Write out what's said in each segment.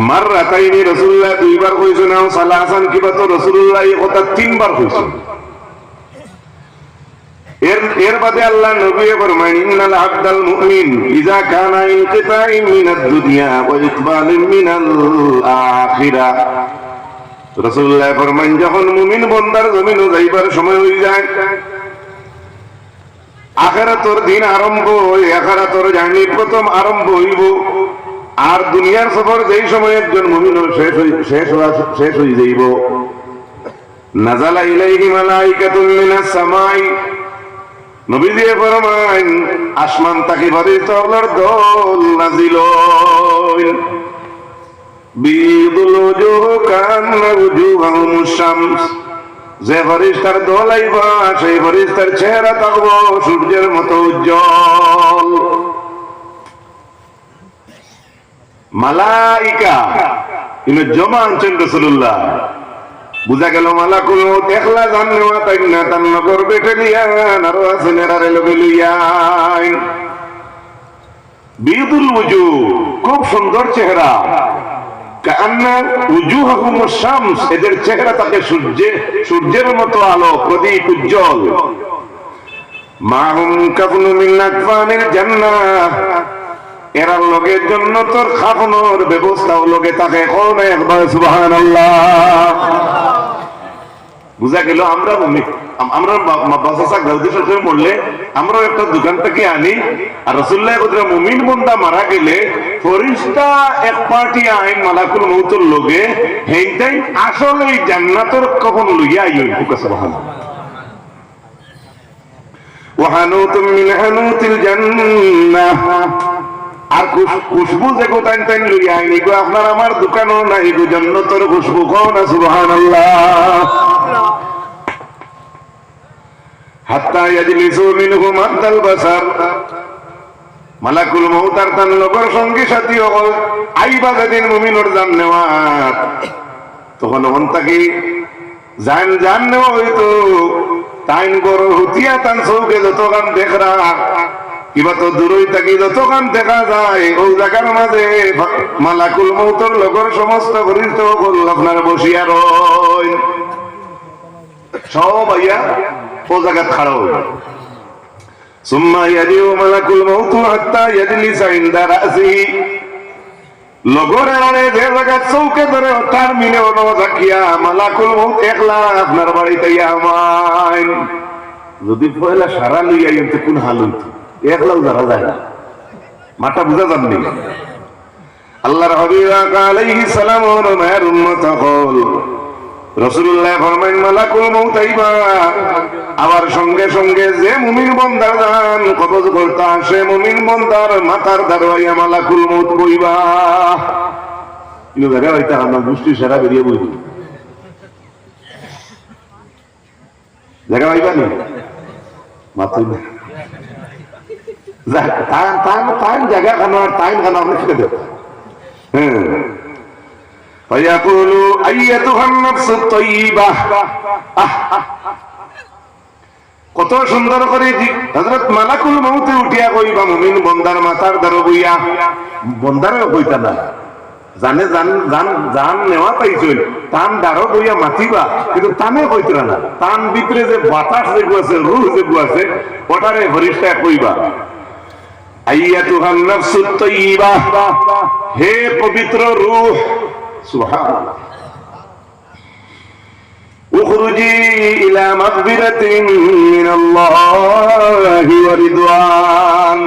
মাররাতাইনি রাসূলুল্লাহ দুইবার কইছেন না সালাসান কিবা তো রাসূলুল্লাহ এই কথা তিনবার কইছেন। এর বাদে আল্লাহ নবী ফরমায় ইন্নাল আবদাল মুমিন ইযা কানা ইনকিতাইন মিনাদ দুনিয়া ওয়া ইকবালিন মিনাল আখিরাহ। রাসূলুল্লাহ ফরমান যখন মুমিন বান্দার জমিনে যাইবার সময় হয়ে যায়, আখিরাতের দিন আরম্ভ হয়, আখিরাতের জার্নি প্রথম আরম্ভ হইব, আর দুনিয়ার সফর যেই সময় একজন মুমিন শেষ হয়ে যাইব, নাযালা ইলাইহি মালাইকাতুন মিনাস সামাই, নবীজি ফরমান আসমান থেকে ফেরেশতার দল নাজিল হয়। বিদুল ওজুহ কান্না ওজুহুমুশ শামস, যে ফেরেশতার দল আইবা সেই ফেরেশতার চেহারা থাকবো সূর্যের মতো উজ্জ্বল। মালাইকা ইনি জমা আনছেন রাসূলুল্লাহ। বুঝা গেল মালাকুল মউত একলা জান নেওয়া তাই না, তার নগর বেটে লিয়ান আরো আছেন এরারে লগে লইয়ান। বিদুল ওজুহ খুব সুন্দর চেহারা, কান্না ওজুহুমুশ শামস, এদের চেহারা থাকে সূর্যের মতো আলো, প্রদীপ উজ্জ্বল। মাহুম কাফনু মিন আকফানিল জান্নাহ, এরার লগে জান্নাতের খাফনের ব্যবস্থাও লগে থাকে। কোন একবার সুবহানাল্লাহ। বুঝা গেল আমরা বাসাসা গাউদি সরকার বললে আমরা একটা দোকান থেকে আনি, আর রাসূলুল্লাহ কইরা মুমিন বান্দা মারা গেলে ফেরেশতা এক পার্টি আইন মালাকুল মউতের লগে হেইটাই আসলে জান্নাতের কখন লইয়া আইয়ো। সুবহানাল্লাহ। ওয়া হানুতুম মিন হানুতিল জান্নাহ, আর খুশবু যে গোটাইন তাইন লইয়া আইন, এগো আপনার আমার দোকানও নাই, এগো জান্নাতের খুশবু। কোন সুবহানাল্লাহ। হাত্তা ইয়াজলিসু মিনহু মাদ্দাল বাসার, মালাকুল মউত আর তার লগর সঙ্গী সাথী হল আইবা যেদিন মুমিনের জান নেওয়ার, তখন ওখান থেকে জান নেওয়া হইতো তাইন গর হুতিয়া তান চৌকে যতখান দেখরা কিবা তো দূরই থাকি যতখান দেখা যায়, ওই জায়গার মাঝে মালাকুল মউতের লগর সমস্ত ফেরেশতা হল আপনার বসিয়া রয়, সব আইয়া ও জায়গা খাড়া হইল। সুম্মা ইয়াদিউ মালাকুল মউত হাত্তা ইয়াজলিসা ইনদা রাসিহি, লগর এরারে যে জায়গা চৌকে ধরে তার মিলে ওনো জাকিয়া মালাকুল মউত একলা আপনার বাড়িতে আমাইন। যদি পয়লা সারা লইয়া ইনতে কোন হাল হইতো, একলাও ধরা যায় না, মাথা বুঝা যাননি। আল্লাহর হাবিব আলাইহিস সালাম ওর মায়ের উম্মত হল, রাসূলুল্লাহ ফরমাইন মালাকুল মউত আইবা, আবার সঙ্গে সঙ্গে যে মুমিন বান্দার জান কবজ করতে আসে মুমিন বান্দার মাথার দাঁড়াইয়া মালাকুল মউত কইবা। ইনো জায়গা হইতা আমরা গোষ্ঠী সারা বেরিয়ে বইব জায়গা হইবা নি মাথা টাইম জায়গা খানো আর টাইম খানো আপনি শিখে দেব। হ্যাঁ, فيقول أيتها النفس الطيبة, কত সুন্দর করে হযরত মালাকুল মউত উঠিয়া কইবা মুমিন বান্দার মাথার দ্বারা বইয়া, বান্দারও কইতা না জানে জান নেওয়া পাইছিল তান দ্বারা বইয়া মাতিবা, কিন্তু তানে কইতরা না, তান ভিতরে যে বাতাস যেগু আছে, রূহ যেগু আছে, ওটারে ফেরেশতা কইবা আইয়াতুহান নাফসুত তাইয়্যিবা, হে পবিত্র রূহ। সুবহানাল্লাহ। উখরুজি ইলা মাগফিরাতিন মিনাল্লাহি ওয়া রিদওয়ান,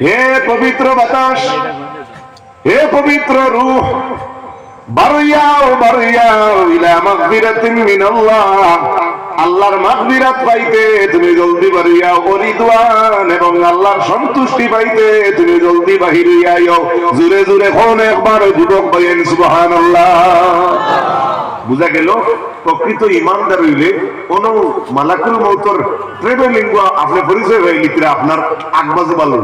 হে পবিত্র বাতাস, হে পবিত্র রূহ, বারইয়াও ইলা মাগফিরাতিন মিনাল্লাহ, আল্লাহর মাগফিরাত পাইতে তুমি জলদি বাড়িয়াও, ও রিদওয়ান, এবং আল্লাহর সন্তুষ্টি পাইতে তুমি জলদি বাহির হইয়াও। জোরে জোরে কোন একবার যুবক বলেন সুবহানাল্লাহ। বুঝা গেল প্রকৃত ইমানদার হইলে কোন মালাকুল মউতের ট্রেভেলিং আপনি পরিচয় হয়ে লিখলে আপনার আগবাজে ভালো।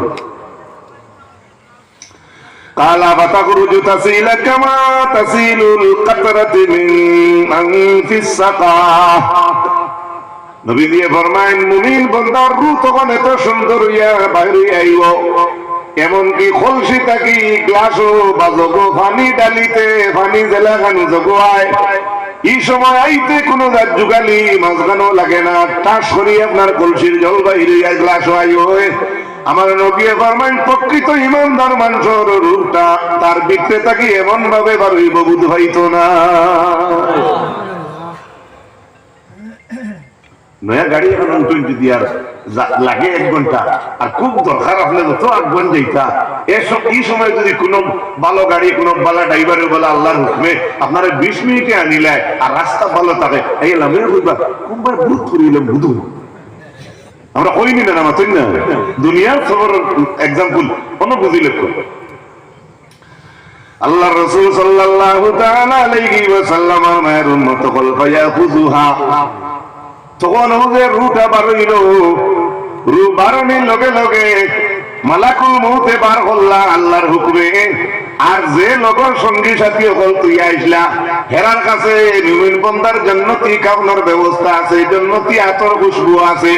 কালা বাতাখরুজু তাসিলা কামা তাসিলুল কাতরাতু মিন আনফিস সাকা, নবী দিয়ে ফরমাইন মুমিন বান্দার রূহ তখন এত সুন্দর হইয়া বাইরে আইব, এমনকি কলসি থাকি গ্লাসও বাজগো পানি ডালিতে পানি জেলা খানু জগোয়ায়, এই সময় আইতে কোনো জাত যুগালি মাঝখানো লাগে না, টাস করি আপনার কলসির জল বাইরে গ্লাস আই হয়। আমার নবী ফরমাইন প্রকৃত ইমানদার মানুষের রূপটা তার ভিতরে থাকি এমন ভাবে বার হইব বুধ হইতো না। নয়া গাড়ি এখন উঠুন যদি আর লাগে 1 ঘন্টা, আর খুব দরকার আপনি যত আগবন যাইতা এসব এই সময় যদি কোনো ভালো গাড়ি কোনো ভালো ড্রাইভারের বলে আল্লাহর হুকমে আপনারা 20 মিনিটে আনিলে আর রাস্তা ভালো থাকে এই লামে বুঝবা কোনবার বুধ করিলাম বুধু আমরা কইনি না না তুই না দুনিয়ার খবর एग्जांपल কোন বুঝিলে কো আল্লাহর রাসূল সাল্লাল্লাহু তাআলা আলাইহি ওয়াসাল্লাম আমার উম্মত কল ফায়াখুযুহা, তখন ওদের রুটা বার হইল, রু বারণের লগে লগে মালাকুল মউতে বার হল্লা আল্লাহর হুকুমে। আর যে লগর সঙ্গী সাথী হল তুই আইসলা হেরার কাছে মুমিন বান্দার জান্নাতি খাওয়ানোর ব্যবস্থা আছে, জান্নাতি আতর খুশবু আছে।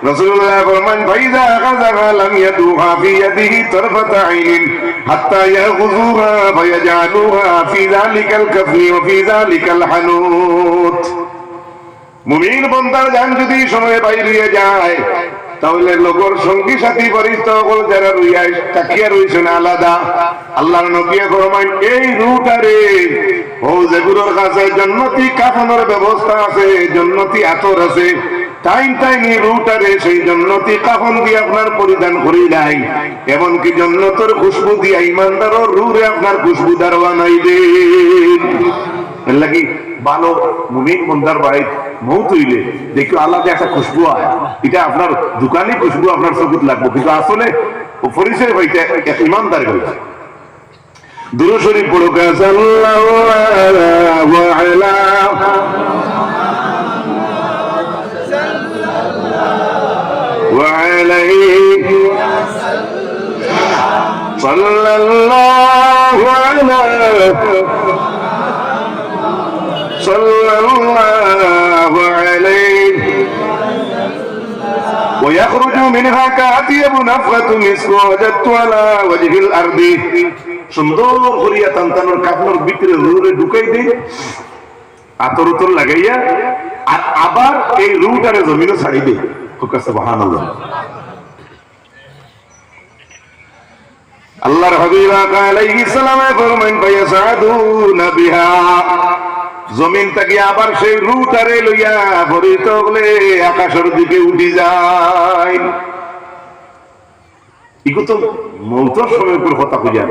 রাসূলুল্লাহ ফরমান ফাইজা আখাযা লাম ইয়াদুহা ফি ইয়াদিহি তারফাত আইনিন হাত্তা ইয়াখুযুহা ফায়াজআলুহা ফি যালিকাল কাফি ওয়া ফি যালিকাল হানুত। মুমিন বান্দার জান যদি সময় বাইরে যায় তাহলে লগর সঙ্গী সাথী পরিচিত যারা রইয়া তাকিয়া রইছেন আলাদা, আল্লাহর নবী ফরমাইন এই রুটারে ও যেগুলোর কাছে জান্নাতি কাফনের ব্যবস্থা আছে, জান্নাতি আতর আছে, টাইম টাইমই রুটারে সেই জান্নাতি কাফন দিয়ে আপনার পরিধান করিলাই, এমনকি জান্নাতের খুশবু দিয়ে ইমানদারের রুরে আপনার খুশবুদার বানাইবেন। এর লাগি ভালো মুমিন বান্দার বাড়ি মৌত হইলে দেখো আলাদা একটা খুশবু হয়, এটা আপনার দোকানে খুশবু আপনার চোখত লাগবে, কিন্তু আসলে ও পরিচয় হইতে এক ইমানদার হইতে। দুরূদ শরীফ পড়ো সাল্লাল্লাহু আলা ওয়া আলাইহি সাল্লাল্লাহু আলা صلى الله عليه ويخرج منها كأطيب نفخة مسك وجدت على وجه الأرض। সুন্দর করিয়া তান্তানোর কাপড় ভিতরে রুরে ঢুকাই দেই আতর উতর লাগাইয়া, আর আবার এই রুটারে জমিনে ছাড়ি দেই। সুবহানাল্লাহ। আল্লাহর হাবিব আলাইহিস সালাম ফরমান ফায়াসাদুনা বিহা, জমিন থেকে আবার সেই রুটারে লইয়া ভরিত বলে আকাশের দিকে উঠি যায়। ইগো তো মৌতের সময় উপর কথা কইয়া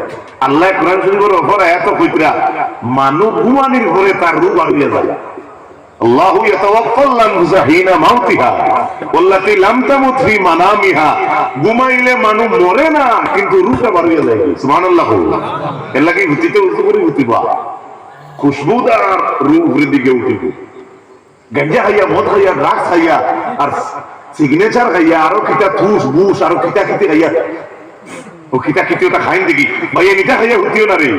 আল্লাহ কোরআন শরীফের উপর এত কইতরা মানব ঘুমানির পরে তার রূপ বাড়িয়ে যায়। আল্লাহু ইয়াতাওয়াফাল আনফুসা হিনা মাউতিহা ওয়াল্লাতী লাম তামুত ফি মানামিহা, ঘুমাইলে মানুষ মরে না কিন্তু রূপটা বাড়িয়ে যায়। সুবহানাল্লাহ। এর লাগি হুতিতে উঠতে করে উঠিবা খুশবুদার রূপের দিকে উঠিব। গাঞ্জা খাইয়া মদ খাইয়া ড্রাগস খাইয়া আর সিগনেচার খাইয়া আরো কিটা থুস বুস আরো কিটা কিতে খাইয়া ও কিটা কিতে ওটা খাইন দেখি ভাইয়া নিটা খাইয়া উঠিও না রে,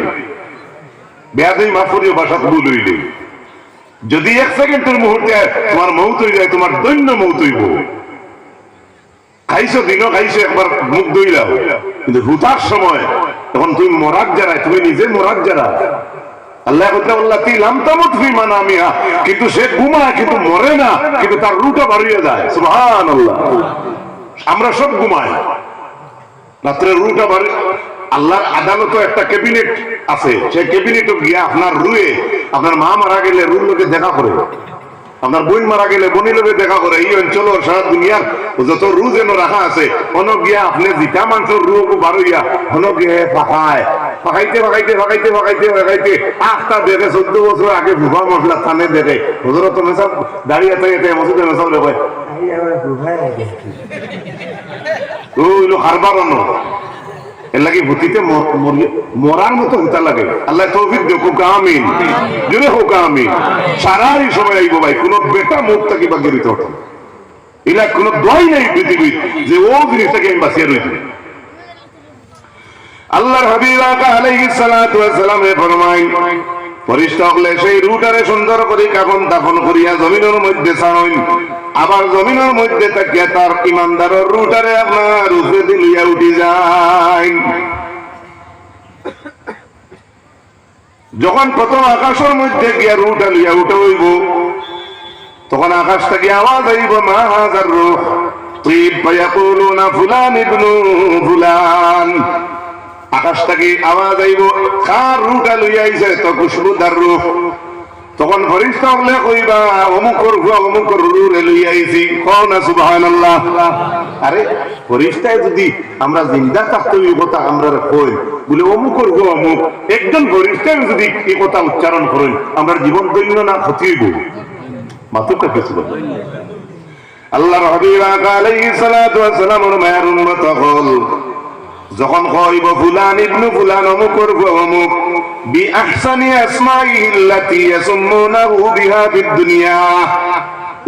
বেয়াদবি মাফ করিও, বাসা ভুল হইলে যদি 1 সেকেন্ডের মুহূর্তে তোমার মৌত হয়ে যায় তোমার দৈন্য মৌত হইব। খাইছো দিনও খাইছো একবার মুখ ধুইলাও, কিন্তু হুতার সময় তখন তুমি মরাক যারায়, তুমি নিজে মরাক যারা। আল্লাহ ওয়াল্লাতী লাম তামুত ফি মানামিহা, কিন্তু সে ঘুমায় কিন্তু মরে না, কিন্তু তার রূহটা বাড়িয়ে যায়। সুবহানাল্লাহ। আমরা সব ঘুমাই, রাত্রে রূহটা বাড়ি। আল্লাহর আদালতে একটা ক্যাবিনেট আছে, সেই ক্যাবিনেটে গিয়া আপনার রুহে আপনার মা মারা গেলে রুহ লোকে দেখা করে, আপনার বোন মারা গেলে বনি লোকে দেখা করে। এই অঞ্চল সারা দুনিয়ার যত রুহ যেন রাখা আছে হন গিয়া আপনি জিতা মানুষের রুহ বাড়িয়া হন গিয়ে ফাঁকায় ফাঁকাইতে ফাঁকাইতে ফাঁকাইতে ফাঁকাইতে ফাঁকাইতে আখটা দেখে 14 বছর আগে ভুভা মশলা থানে দেখে হজরত মেসাব দাঁড়িয়ে থাকে মসজিদে মেসাব লেখে ওইলো হারবার অন্য। এর লাগে ভূতিতে মরার মতো হুতা লাগে। আল্লাহ তৌফিক দিও, হোক আমিন, জোরে হোক আমিন। সারাই সময় আইব ভাই, কোন বেটা মুখ থেকে বাগিয়ে দিতে হতো, এলা কোন দোয়াই নেই পৃথিবীর যে ও জিনিসটাকে আমি বাঁচিয়ে রয়েছি। আল্লাহর হাবিব আলাইহিস সালাতু ওয়াস সালাম ফরমায় ফরিস্তা হলে সেই রুটারে সুন্দর করে কাফন দাফন করিয়া জমিনের মধ্যে ছাড়ইন, আবার জমিনের মধ্যে তাকিয়া তার ইমানদারের রুটারে আপনার উপরে দিলিয়া উঠি যায়। যখন প্রথম আকাশের মধ্যে গিয়া রুটা লিয়া উঠে হইব, তখন আকাশ থেকে আওয়াজ আইব, মা হাজার রূহ তিব ফায়াকুলুনা ফুলান ইবনু ফুলান। আকাশ থেকে আওয়াজ আইব, কার রুটা লইয়া আইছে? তো খুশবুদার রূহ। তখন ফরিস্তা হলে কইবা, অমুকর হুয়া অমুকর রুহে লইয়া আইছি। কও না সুবহানাল্লাহ। আরে ফরিস্তায় যদি আমরা জিন্দা থাকতে এই কথা আমরা কই, বলে অমুকর হুয়া অমুক, একজন ফরিস্তায় যদি এই কথা উচ্চারণ করেন, আমরা জীবন দৈন্য না ক্ষতি হইব। মাত্রটা কিছু বলে আল্লাহর হাবিব আলাইহিস সালাতু ওয়াস সালামের মায়ের উম্মত হল যখন কইব ফুলান ইবনু ফুলান অমুকর হুয়া অমুক বিআহসানি আসমাইহিল্লাতী ইয়াসুমুনাহু বিহা ফিদ দুনিয়া,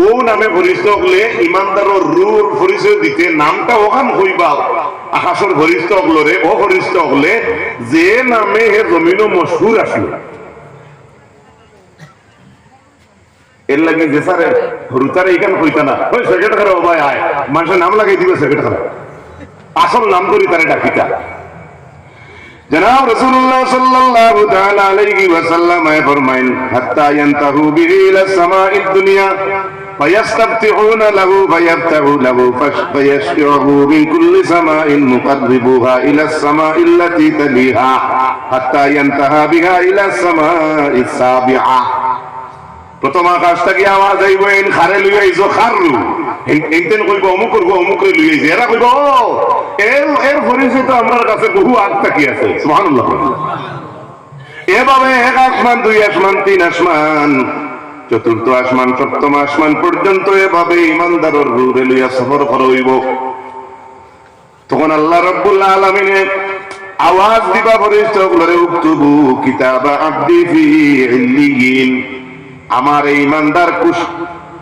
ও নামে পরিচয় হলে ইমানদারের রূর পরিচয় দিতে নামটা ওখান কইবা। আকাশের পরিচয় হলরে ও পরিচয় হলে যে নামে হে জমিনও মশহুর আসলো। এর লাগে যে স্যারে রুতারে এখান কইতা না, ওই সেক্রেটারি ও ভাই আয়, মানুষের নাম লাগাই দিবে সেক্রেটারি, আসল নাম করি তারে ডাকিতা। জনাব রাসূলুল্লাহ সাল্লাল্লাহু তাআলা আলাইহি ওয়াসাল্লাম ফরমাইন, হাত্তা ইয়ানতাহু বিহি ইলা সামাঈদ দুনিয়া ফায়াস্তাফতিহুনা লাহু ফায়াফতাহু লাহু ফায়াশফিউহু মিন কুল্লি সামাঈন মুকাররিবুহা ইলা সামাঈল্লাতী তালিহা হাত্তা ইয়ানতাহা বিহা ইলা সামাঈস সাবিআ। প্রথম আকাশ থেকে আওয়াজ আইব, এন খারে লই আইছো খাররু, এনতেন কইব অমুকর গো অমুকরে লই আইছে। এরা কইব এর পরিচয় তো আমার কাছে বহু আগ থাকি আছে। সুবহানাল্লাহ। এভাবে এক আসমান, দুই আসমান, তিন আসমান, চতুর্থ আসমান, সপ্তম আসমান পর্যন্ত এভাবে ইমানদারের রূহে লইয়া সফর করইব। তখন আল্লাহ রাব্বুল আলামিন আওয়াজ দিবা ফেরেশতাগুলোরে, উকতুবু কিতাবা আবদি ফি ইল্লিয়িন। আমার এই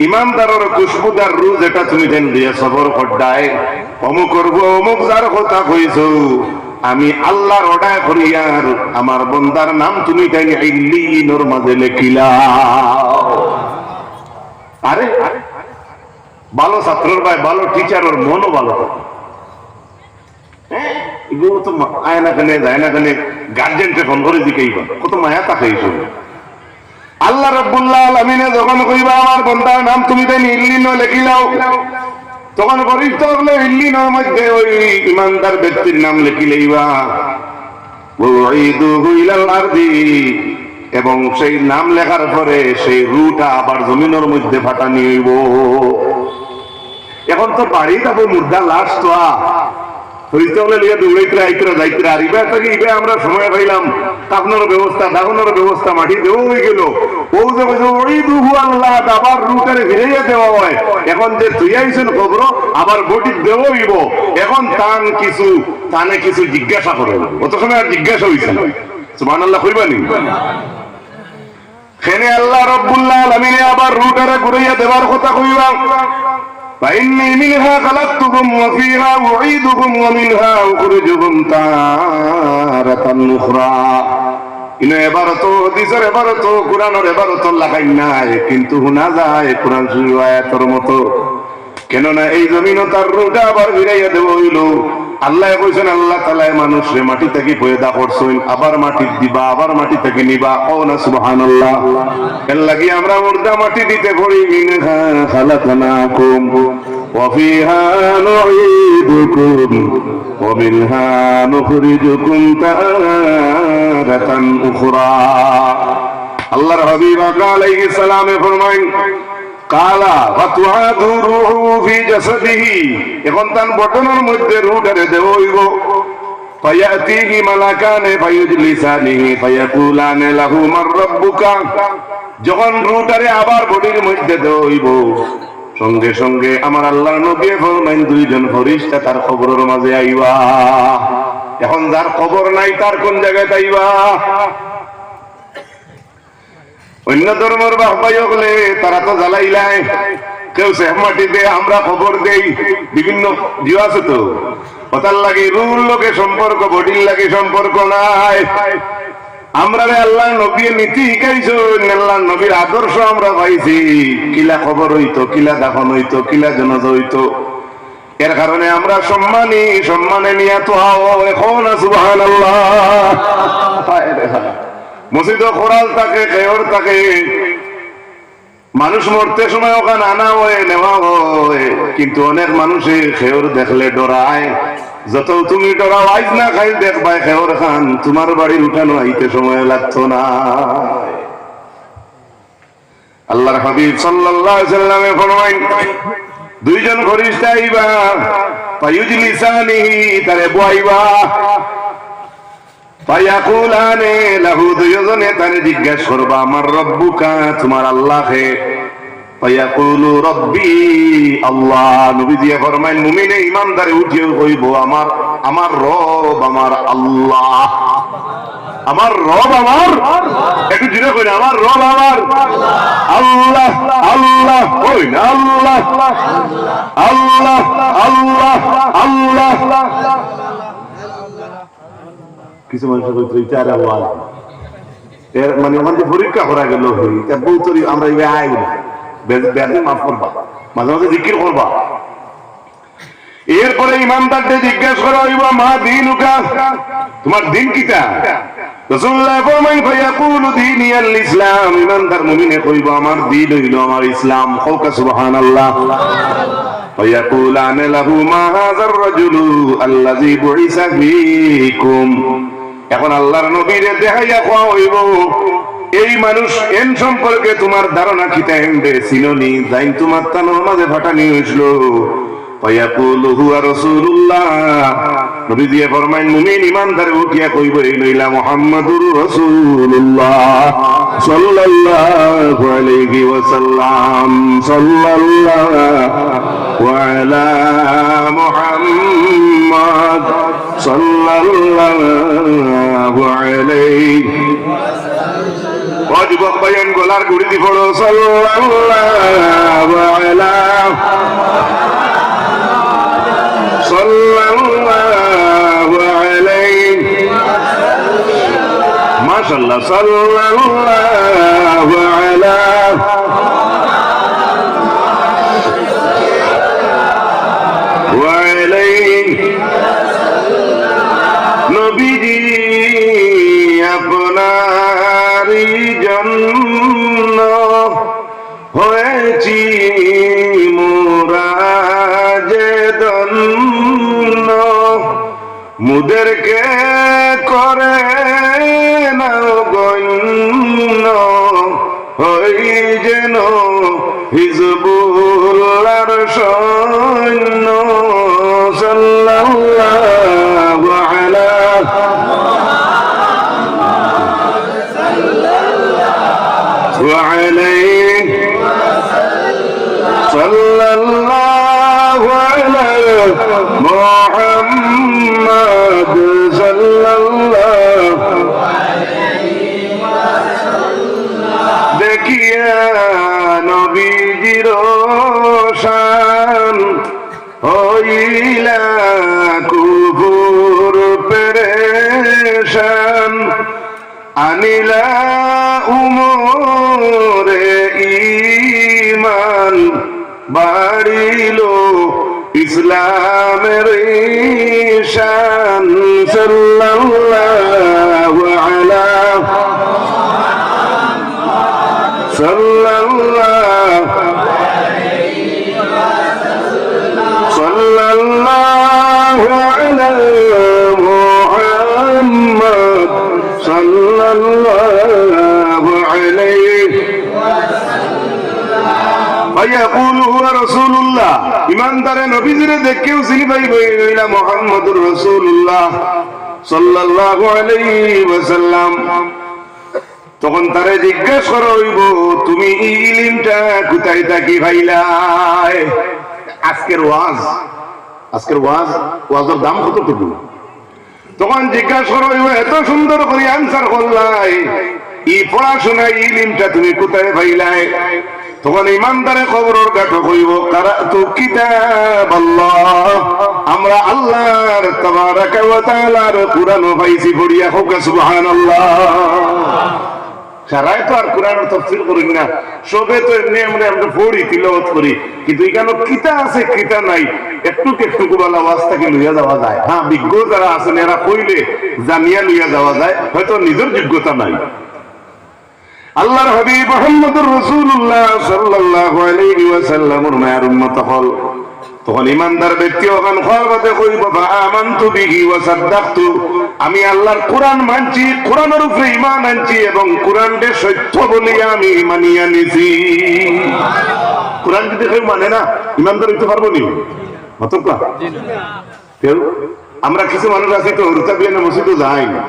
ইমানদারের খুশবুদার রূহ যেটা তুমি দেন দিয়ে সফর করডায়, অমুক করবো অমুক যার কথা কইছো, আমি আল্লাহর অর্ডার করিয়ার আমার বন্দার নাম তুমি তাই ইল্লিয়িনের মাঝে লেখিলাও। আরে ভালো ছাত্রর ভাই, ভালো টিচারের মনও ভালো। এগুলো তো আয় না কেনে যায় না কেনে, গার্জেনকে ফোন করে দিকেইবা, কত মায়া তাকে এইসব। আল্লাহ রাব্বুল আলামিন যখন কইবা আমার বান্দার নাম তুমি তাই ইল্লিন লেখিলাও, তখন ফরিস্তা হলো ইল্লিনের মধ্যে ওই ইমানদার ব্যক্তির নাম লেখি লইবা। ওয়াইদুহু ইলাল আরদি, এবং সেই নাম লেখার পরে সেই রুটা আবার জমিনের মধ্যে ফাটানি হইব। এখন তো বাড়ি যাবো মুর্দা লাশ তো আমরা সময় পাইলাম, কাপনের ব্যবস্থা, দাগনের ব্যবস্থা, মাটি দেওয়া হয়ে গেল। আবার রুটারে ফিরাইয়া দেওয়া হয়। এখন যে তুই আইছেন খবর আবার বটি দেওয়া হইব। এখন তানে কিছু জিজ্ঞাসা করে, অত সময় আর জিজ্ঞাসা হয়েছে সুবহানাল্লাহ কইবানি। সেনে আল্লাহ রাব্বুল আলামিন আবার রুটারে ঘুরাইয়া দেওয়ার কথা কইবা। فإني منها خلقتكم وفيها أعيدكم ومنها أخرجكم تارة أخرى। ইনো এবার তো হাদিসের এবার তো কোরআনের এবার তো লাগাই নাই, কিন্তু শোনা যায় কোরআন আয়াতের মতো। কেননা এই জমিনও তার রুটা আবার ফিরাইয়া দেব হইল। আল্লাহ কইছেন, আল্লাহ তাআলা মানুষরে মাটি থেকে পয়দা করছেন, আবার মাটি দিবা, আবার মাটি থেকে নিবা। ও না সুবহানাল্লাহ। এর লাগি আমরা মুর্দা মাটি দিতে পড়ি, মিনহা খালাকনাকুম ওয়া ফিহা নুঈদুকুম ওয়া মিনহা নুখরিজুকুম তারাতান উখরা। আল্লাহর হাবিব আলাইহিস সালামে ফরমায়েন, কালা ফাতুআদু রূহু ফি জাসাদিহি, এখন তার বটনের মধ্যে রূহটারে দেওয়া হইব। ফায়াতিহি মালাকানে ফায়ুজলিসানিহি ফায়াকুলানে লাহু মার রাব্বুকা, যখন রূহটারে আবার বডির মধ্যে দেওয়া হইব, সঙ্গে সঙ্গে আমার আল্লাহর নবী ফরমাইন, দুইজন ফেরেশতা তার কবরের মাঝে আইবা। এখন যার কবর নাই তার কোন জায়গায় আইবা? অন্য ধর্মের বাহবাই হলে তারা তো জ্বালাইলাই, কেউ সেহমাটি দে, আমরা খবর দেই, বিভিন্ন জিও আছে তো। ওটার লাগে রুল লোকে সম্পর্ক, বডির লাগে সম্পর্ক নাই। আমরা আল্লাহ নবীর নীতি শিখাইছো, আল্লাহ নবীর আদর্শ আমরা পাইছি, কিলা খবর হইতো, কিলা দাফন হইতো, কিলা জনজ হইতো। এর কারণে আমরা সম্মানে নিয়ে তো এখন সুবহানাল্লাহ। মসজিদ কোরআন থাকে, খেয়র থাকে, মানুষ মরতে সময় ওখানে আনা হয়, নেওয়া হয়, কিন্তু অনেক মানুষে খেয়র দেখলে ডরায়। যত তুমি ডরাও, আইজ না খাই দেখবাই খেয়র খান তোমার বাড়ির উঠানো আইতে সময় লাগতো না। আল্লাহর হাবিব সাল্লাল্লাহু আলাইহি ওয়াসাল্লামে ফরমাইন, দুইজন ফেরেশতা আইবা, ফায়ুজলিসানিহি, তারে বয়াইবা, ফায়াকুলানে লাহু, দুইজনে তারে জিজ্ঞাসা করবা, আমার রব্বুকা, তোমার আল্লাহ কে? ফায়াকুলু রব্বি আল্লাহ। নবীজি ফরমাইন, মুমিনে ইমানদারে উঠিয়ে কইব, আমার রব আমার আল্লাহ, আমার রব আমার, একটু জুড়ে কই না, আমার রব আমার আল্লাহ। আল্লাহ কই না, আল্লাহ আল্লাহ আল্লাহ আল্লাহ। কিছু মানুষ কইতে আরে আল্লাহ, এর মানে ওখান থেকে পরীক্ষা করা গেল, বউতরি আমরা আই না, মাফ করবা, মাঝে মাঝে জিকির করবা। এরপরে ইমানদারদের জিজ্ঞাসা করা হইব, মা দীনুকা, তোমার দিন কিটা? রাসূলুল্লাহ ফরমায়, ফায়াকুলু দীনি আল ইসলাম, ইমানদার মুমিনে কইব, আমার দিন হইল আমার ইসলাম। কওকা সুবহানাল্লাহ। ফায়াকুলানে লাহু মা হাযার রাজুলু আল্লাযী বুইসা ফীকুম, এখন আল্লাহর নবীরে দেখাইয়া কোয়া হইব, এই মানুষ এন সম্পর্কে তোমার ধারণা কিতা, এন্ডে সিনোনি যাই তোমার তানোর মাঝে ফাটানি হইছিল। ফায়াকুলু হুয়া রাসূলুল্লাহ, নবী দিয়ে ফরমাইন, মুমিন ইমানদার উঠিয়া কইব, এই লইলা মুহাম্মাদুর রাসূলুল্লাহ সাল্লাল্লাহু আলাইহি ওয়াসাল্লাম, সাল্লাল্লাহু আলা মুহাম্মাদ সাল্লাল্লাহু আলাইহি। যুবক ভাইয়ের গলার গুড়ি দি পড়ো, সাল্লাল্লাহু আলা সাল্লাল্লাহু আলাইহি, মাশাআল্লাহ, সাল্লাল্লাহু আলা ওয়া আলাইহি। নবীজি আপনারই জন্য হয়েছি মোরা যে ধন্য, মুদেরকে করে না গণ্য, হই যেন হিজবুল্লাহর সৈন্য। সাল্লাল্লাহু আলা ওয়া আলাইহি সাল্লাল্লাহু আলা মুহাম্মাদ সাল্লাল্লাহু আলাইহি ওয়াসাল্লাম। দেখিয়া নবীজির শান হইলা কুফুর পেরেশান, আনিলা উমরে ঈমান, বাড়িল ইসলামের শান। সাল্লাল্লাহু আলা সাল্লাল্লাহু সাল্লাল্লাহু আলা মুহাম্মাদ সাল্লাল্লাহু আলাইহি ওয়াসাল্লাম। ফায়াকুলু হুয়া রাসূলুল্লাহ, ইমানদারে নবীজিরে দেখেও চিনি পাইব, ইলা মুহাম্মাদুর রাসূলুল্লাহ সাল্লাল্লাহু আলাইহি ওয়াসাল্লাম। তখন তারে জিজ্ঞাসা করা হইব, তুমি ইলমটা কোথায় থাকি ভাইলাই? আজকের ওয়াজের দাম কতটুকু? তখন জিজ্ঞাসা করা হইব, এত সুন্দর করে আনসার করলাই, এই পড়াশোনা ইলমটা তুমি কোথায় পাইলাই? তখন ইমানদারে কবরের গাঠো কইব কারাতু কিতাবাল্লাহ, আমরা আল্লাহর তাবারাকা ওয়া তাআলার কুরআন পাইছি পড়িয়া হোক সুবহানাল্লাহ। সারাই তো আর কোরআনের তাফসীর করি না, সবে তো এমনি আমরা পড়ি তিলাওয়াত করি, কিন্তু এখানে কিতা আছে কিতা নাই একটু একটু বলা আওয়াজ থেকে লইয়া যাওয়া যায়। হ্যাঁ, বিজ্ঞ যারা আছেন এরা কইলে জানিয়া লইয়া যাওয়া যায়, হয়তো নিজের যোগ্যতা নাই। আল্লাহর হাবিব মুহাম্মদুর রাসূলুল্লাহ সাল্লাল্লাহু আলাইহি ওয়াসাল্লামের মায়ের উম্মত হল। তখন ইমানদার ব্যক্তি ওখান খবরতে কইব আমানতু বিহি ওয়া সাদ্দাকতু, আমি আল্লাহর কোরআন মানছি, কোরআনের উপরে ঈমান আনছি এবং কোরআনকে সত্য বলিয়া আমি মানিয়া নিছি। কোরআন যদি কেউ মানে না ইমানদার হইতে পারবো নি? মতকা কেউ আমরা কিছু মানুষ আছি তো রুতা বিয়ে না মসজিদে যাই না,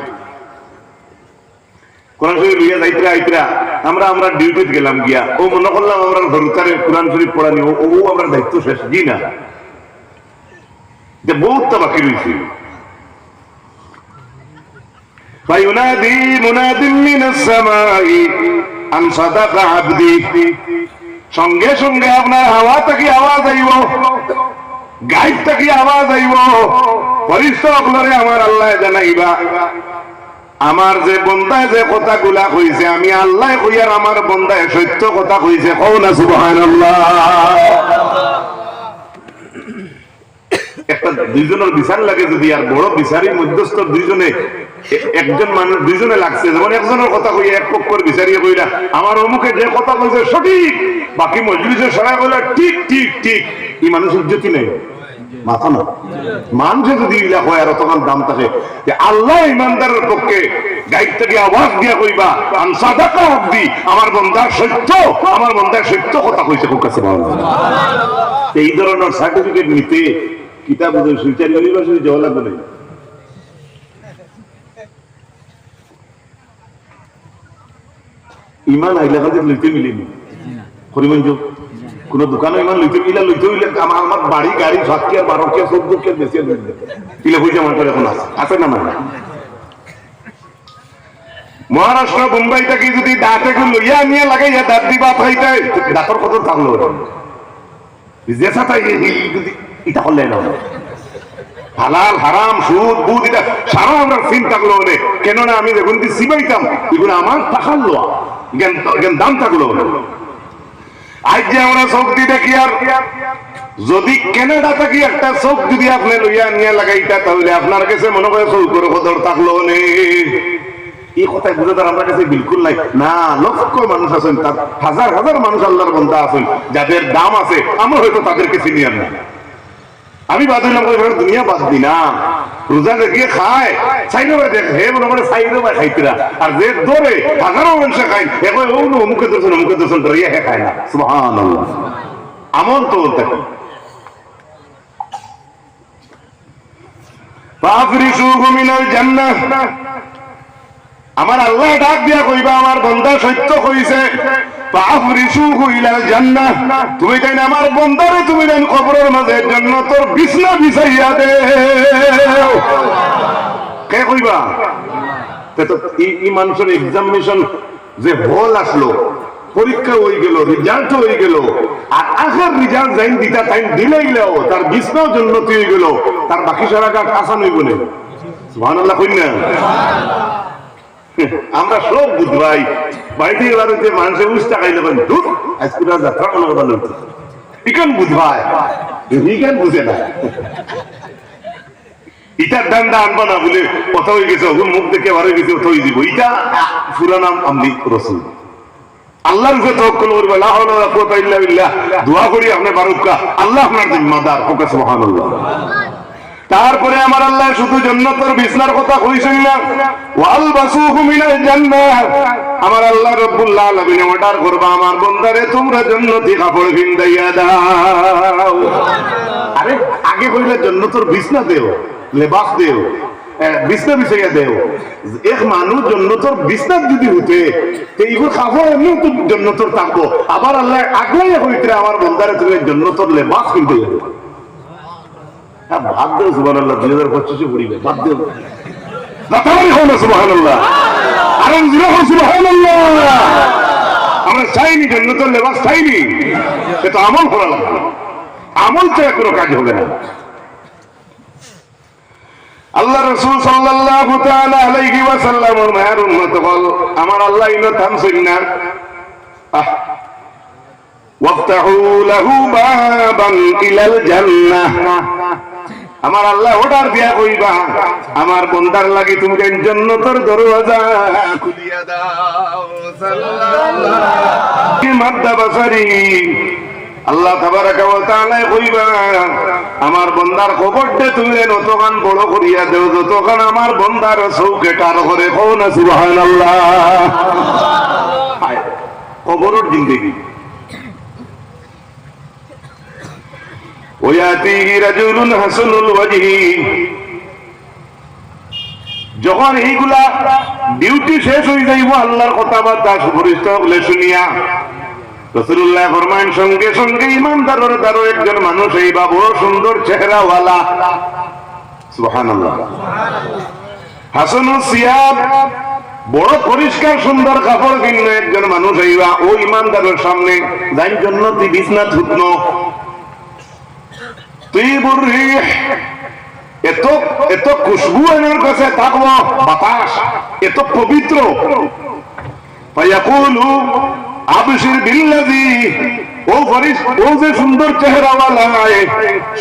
কোরআন শরীফ লইয়া যাইতরা আইতরা আমরা আমরা ডিউটিতে গেলাম গিয়া ও মনে করলাম আমরা রুতারে কোরআন শরীফ পড়ানি, ও আমরা দায়িত্ব শেষ জি না, যে বহুত বাকি রয়েছে। ফায়ুনাদি মুনাদিম মিনাস সামাই আন সাদাকা আবদি, সঙ্গে সঙ্গে আপনার হাওয়া থেকে আওয়াজ আইব, গাইড থেকে আওয়াজ আইব, ফরিস্তা আপনারে আমার আল্লাহ জানাইবা আমার যে বন্দায় যে কথাগুলা কইছে আমি আল্লাহ কইয়ার আমার বন্দায় সত্য কথা কইছে, কও না সুবহানাল্লাহ। একটা দুইজনের বিচার লাগে যদি, আর বড় বিচারী মধ্যস্থ দুইজনে, একজন মানুষ দুইজনে লাগছে, যেমন একজনের কথা কইয়া এক পক্ষের বিচারিয়ে কইলা আমার অমুকে যে কথা কইছে সঠিক, বাকি মজলিসে সবাই কইলা ঠিক ঠিক ঠিক, এই মানুষ ইজ্জতি নেই, মাথা না। মানুষে যদি ইলা হয় আর তখন দাম থাকে যে আল্লাহ ইমানদারের পক্ষে গাইড থেকে আওয়াজ দিয়া কইবা আন সাদাকা আবদি, আমার বন্দার সত্য, আমার বন্দার সত্য কথা কইছে খুব কাছে ভালো। এই ধরনের সার্টিফিকেট নিতে কিতাব সুইচার ইউনিভার্সিটি যাওয়া লাগবে না। ইমান আইলা কাজে লইতে মিলেনি করিমঞ্জ কোন দোকানে ইমান লইতে মিলা লইতে হইলে আমার বাড়ি গাড়ি 7 কে 12 কে 14 কে বেশি দিলে হইছে আমার এখন আছে না মানে। মহারাষ্ট্র মুম্বাই থেকে যদি দাঁতে লইয়া নিয়ে লাগাইয়া দাঁত দিবা খাইতে দাঁতর কত থাকলো এটা করলে না, হালাল হারাম সুদ বুদ এটা সারা আমরা সিন থাকলো মানে, কেননা আমি যখন সিবাইতাম এগুলো আমার টাকার লোয়া জ্ঞান দাম থাকলো। আজ যে আমরা শক্তি দেখি, আর যদি কেনাডা থাকি একটা চোখ যদি আপনি লইয়া নিয়ে লাগাইতা তাহলে আপনার কাছে মনে করে চৌকর কদর থাকলো নে, এই কথায় বুঝে তার আমার কাছে বিলকুল নাই না। লক্ষ মানুষ আছেন, তার হাজার হাজার মানুষ আল্লাহর বান্দা আছেন যাদের দাম আছে, আমরা হয়তো তাদেরকে চিনি না। আমি বাদ দিলাম দুনিয়া বাদ দি না, রোজা দেখিয়ে খায় চাইলে দেখ হে মনে করে চাইলে বা খাইতিরা, আর যে দৌড়ে হাজারো মানুষ খায় এখন অমুকে দর্শন ধরিয়া হে খায় না। সুবহানাল্লাহ, আমল তো থাকে। ফাফরিশুহু মিনাল জান্নাহ, আমার আল্লাহ ডাক দিয়া কইবা আমার বান্দা সত্য কইছে, ফাফরিশুহু ইলাল জান্নাহ, তুমি তাই না আমার বান্দারে তুমি দেন কবরের মাঝে জান্নাতের বিছনা বিছাইয়া দেও। কে কইবা? তো এই মানুষের এক্সামিনেশন যে হল আসলো, পরীক্ষা হয়ে গেল, রেজাল্ট হয়ে গেল, আর আখের রেজাল্ট যাই দিতা টাইম দিলে গেলেও তার বিছনাও জান্নাতি হয়ে গেল, তার বাকি সারা কাজ আসান হইব না। সুবহানাল্লাহ কই না? আমরা সব বুঝবাই, বাড়িতে বাড়িতে মানুষের উস্তা খাইলে ধুর আজকে যাত্রা কোনো কথা লইতে ইকান বুঝবাই, ইকান বুঝে না, ইটার দান্দা আনবা না বলে কথা হয়ে গেছে, ওগুন মুখ দেখে বার হয়ে গেছে ওটা হয়ে দিব। ইটা পুরা নাম আমি রসুল, আল্লাহর উপরে তাওয়াক্কুল করবে, লা হাওলা ওয়ালা কুওয়াতা ইল্লা বিল্লাহ, দোয়া করি আপনি বারুকা, আল্লাহ আপনার জিম্মাদার হোক। সুবহানাল্লাহ। তারপরে আমার আল্লাহ শুধু জান্নাতের বিছনার কথা কইছেন না, ওয়াল বাসুহু মিনাল জান্নাহ, আমার আল্লাহ রব্বুল আলামিন অর্ডার করবা আমার বান্দারে তোমরা জান্নাতি কাপড় কিনাইয়া দাও। আরে আগে কইলে জান্নাতের বিছনা দেও, লেবাস দেও, বিছনা বিছাইয়া দেও। এক মানুষ জান্নাতের বিছনা যদি হতে তো এইগুলো কাপড় এমনি তো জান্নাতের থাকবো, আবার আল্লাহ আগলাই হইতে আমার বান্দারে তুমি জান্নাতের লেবাস কিনতে দেবে। বাদ দেও সুবহানাল্লাহ, 2025 পড়িবে, বাদ দেও না, তাহলে হলো সুবহানাল্লাহ। আরে জিরো সুবহানাল্লাহ। আমরা চাইনি জান্নাতুল লেবাস চাইনি, এটা আমল করা লাগবে, আমল ছাড়া কোনো কাজ হবে না। আল্লাহ রাসূল সাল্লাল্লাহু তাআলা আলাইহি ওয়াসাল্লামের মায়ের উম্মত বল, আমার আল্লাহ ইনো থামছেন না, ওয়াফতাহু লাহু বাবান ইলাল জান্নাহ, আমার আল্লাহ অর্ডার দিয়া কইবা আমার বান্দার লাগি তুমি জান্নাতের দরওয়াজা খুলিয়া দাও। সাল্লাল্লাহু মাদ্দা বাসারি, আল্লাহ তাবারাকা ওয়া তাআলা কইবা আমার বান্দার কবরতে তুমি যতখান বড় করিয়া দেও, যতখান আমার বান্দার চৌকে কার করে কও না সুবহানাল্লাহ। কবরের জিন্দেগি ওয়াতিহি রাজুলুন হাসানুল ওয়াজহি, যখন এইগুলা ডিউটি শেষ হয়ে যাইব আল্লাহর কথাবার্তা সুপরিচিত হলে শুনিয়া রাসূলুল্লাহ ফরমান সঙ্গে সঙ্গে ইমানদারের দ্বারা একজন মানুষ এইবা বড় সুন্দর চেহারাওয়ালা, সুবহানাল্লাহ, হাসানুস সিয়াব, বড় পরিষ্কার সুন্দর কাপড় কিন্ন একজন মানুষ এইবা ও ইমানদারের সামনে যাই জন্য তুই বিছনা থুতনো তিবুর রিহ, এত এত খুশবু এর কাছে থাকবো, বাতাস এত পবিত্র, ফায়াকুলু আবশির বিল্লাযী, ও ফরিস্তা, ও যে সুন্দর চেহারাওয়ালা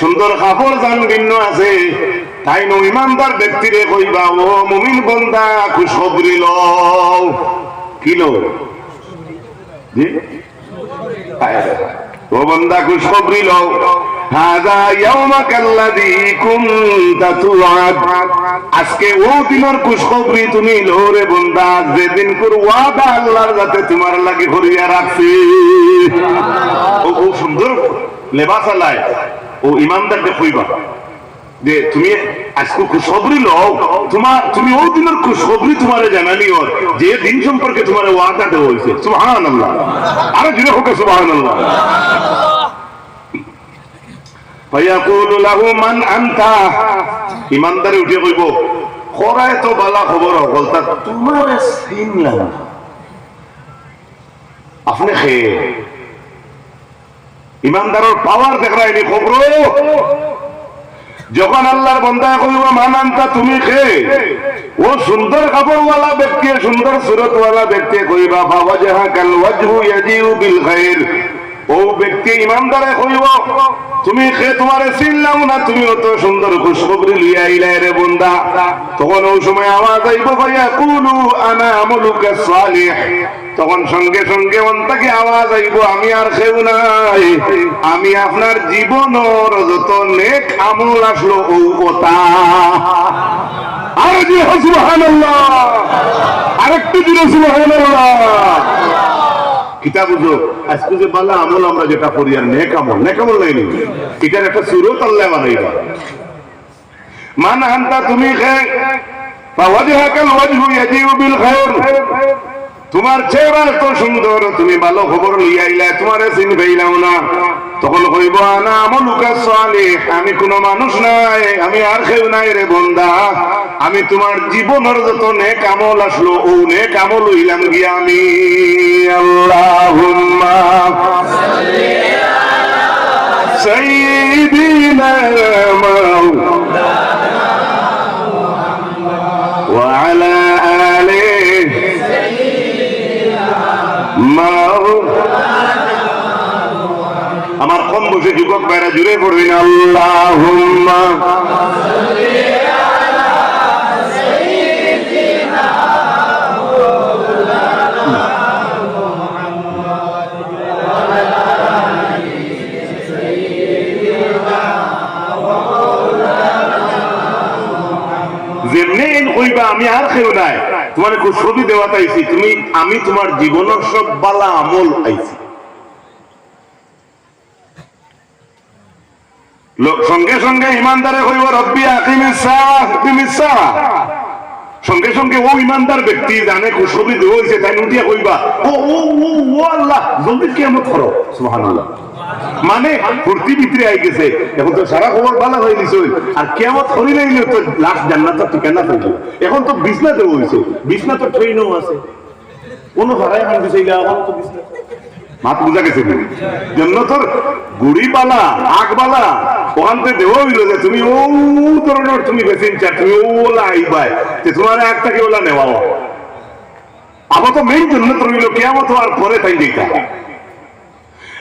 সুন্দর কাপড় জান ভিন্ন আছে, তাই নো ইমানদার ব্যক্তিরে কইবা ও মুমিন বান্দা খুশখবরি লও, কি লও জি ও বান্দা খুশখবরি লও, হাযা ইয়াউমাকাল্লাযী কুনতা তুআদ, আজকে ও দিনের খুশখবরি তুমি লও রে বান্দা, যেদিন কোর ওয়াদা আল্লাহর সাথে তোমার লাগি করিয়া রাখছি। ও সুন্দর লেবাস আলায় ও ইমানদারকে কইবা যে তুমি আজকে খুশখবরি লও, তুমি ও দিনের খুশখবরি তোমারে জানানি ওর যে দিন সম্পর্কে তোমার ওয়াদা দেওয়া হয়েছে। সুবহানাল্লাহ, আরো জোরে হোক সুবহানাল্লাহ। ফায়াকুলু লাহু মান আনতা, ইমানদারে উঠে কইব খরায় তো বালা খবর হল, তা তোমার চিনলাম না, আপনি খে ইমানদারের পাওয়ার দেখায়নি খবর। যখন আল্লাহর বান্দা কইব মান আনতা, তুমি খে, ও সুন্দর কাপড়ওয়ালা ব্যক্তি, সুন্দর সুরতওয়ালা ব্যক্তি কইবা ফাওয়াজহাকাল ওয়াজহু ইয়াজিউ বিল খায়র, ও ব্যক্তি ইমানদারে কইব তুমি খে তোমারে চিনলাম না, তুমি অত সুন্দর খুশখবরি লিয়া আইলা রে বান্দা। তখন ওই সময় আওয়াজ আইব ফায়াকুলু আনা আমলুকা সালিহ, তখন সঙ্গে সঙ্গে অন্তকে আওয়াজ আইব আমি আর খেউ নাই, আমি আপনার জীবনের যত নেক আমল আসলো ও কথা। আর জি সুবহানাল্লাহ, আরেকটু দিলে সুবহানাল্লাহ। কিতাব বুঝো আজকে যে বালা আমল আমরা যেটা করি আর নেক আমল, নেক আমল নাই নি, এটার একটা সুরত আল্লাহ বানাইবা। মান আনতা, তুমি খে, ফাওয়াজহাকাল ওয়াজহু ইয়াজিউ বিল খায়র, তোমার চেহারা তো সুন্দর, তুমি ভালো খবর লইয়া আইলা, তোমারে চিনবেইলাম না। তখন কইব আনা আমলুকা সালিহ, আমি কোন মানুষ নাই, আমি আর কেউ নাই রে বান্দা, আমি তোমার জীবনের যত নেক আমল আসলো ও নেক আমল হইলাম গিয়া আমি। আল্লাহুম্মা সাল্লি আলা সাইয়্যিদিনা মাওলানা ওয়া আলা আলিহি আমার কম বসে যুবক ভাইরা জুড়ে পড়বেন আল্লাহুম্মা সাল্লি আলা সাইয়্যিদিনা মাওলানা মুহাম্মদ ওয়া আলা আলিহি সাইয়্যিদিনা মাওলানা মুহাম্মদ। যেমন কইবা আমি আর কেউ নাই, তোমার খুশখবরি দেওয়া পাইছি, তুমি আমি তোমার জীবনের সব বালা আমল আইছি। সঙ্গে সঙ্গে ইমানদারে কইব রব্বি আকিমিস সাআহ, সঙ্গে সঙ্গে ও ইমানদার ব্যক্তি জানে খুশখবরি দেওয়া হইছে, তাই উঠিয়া কইবা ও ও ও আল্লাহ জলদি কিয়ামত করো। সুবহানাল্লাহ, মানে ফুর্তি ভিতরে আই গেছে, এখন তো সারা খবর ভালো হয়ে গেছে, আর কিয়ামত করি নাইলে তো লাস্ট জান্নাতের ঠিকানা থাকবে। এখন তো বিছনা দেওয়া হইছে, বিছনা তো ট্রেনও আছে, কোনো হারাই হান দিছে মাত বুঝা গেছে জন্য তোর গুড়িবালা আগবালা ওখান থেকে দেওয়া হইল যে তুমি ও ধরনের তুমি বেশি ইনচার্জ তুমি ওলা আইবাই তোমার একটাকে ওলা নেওয়া আবার তো মেইন জন্য তোর হইল কিয়ামত হওয়ার পরে তাই দেখা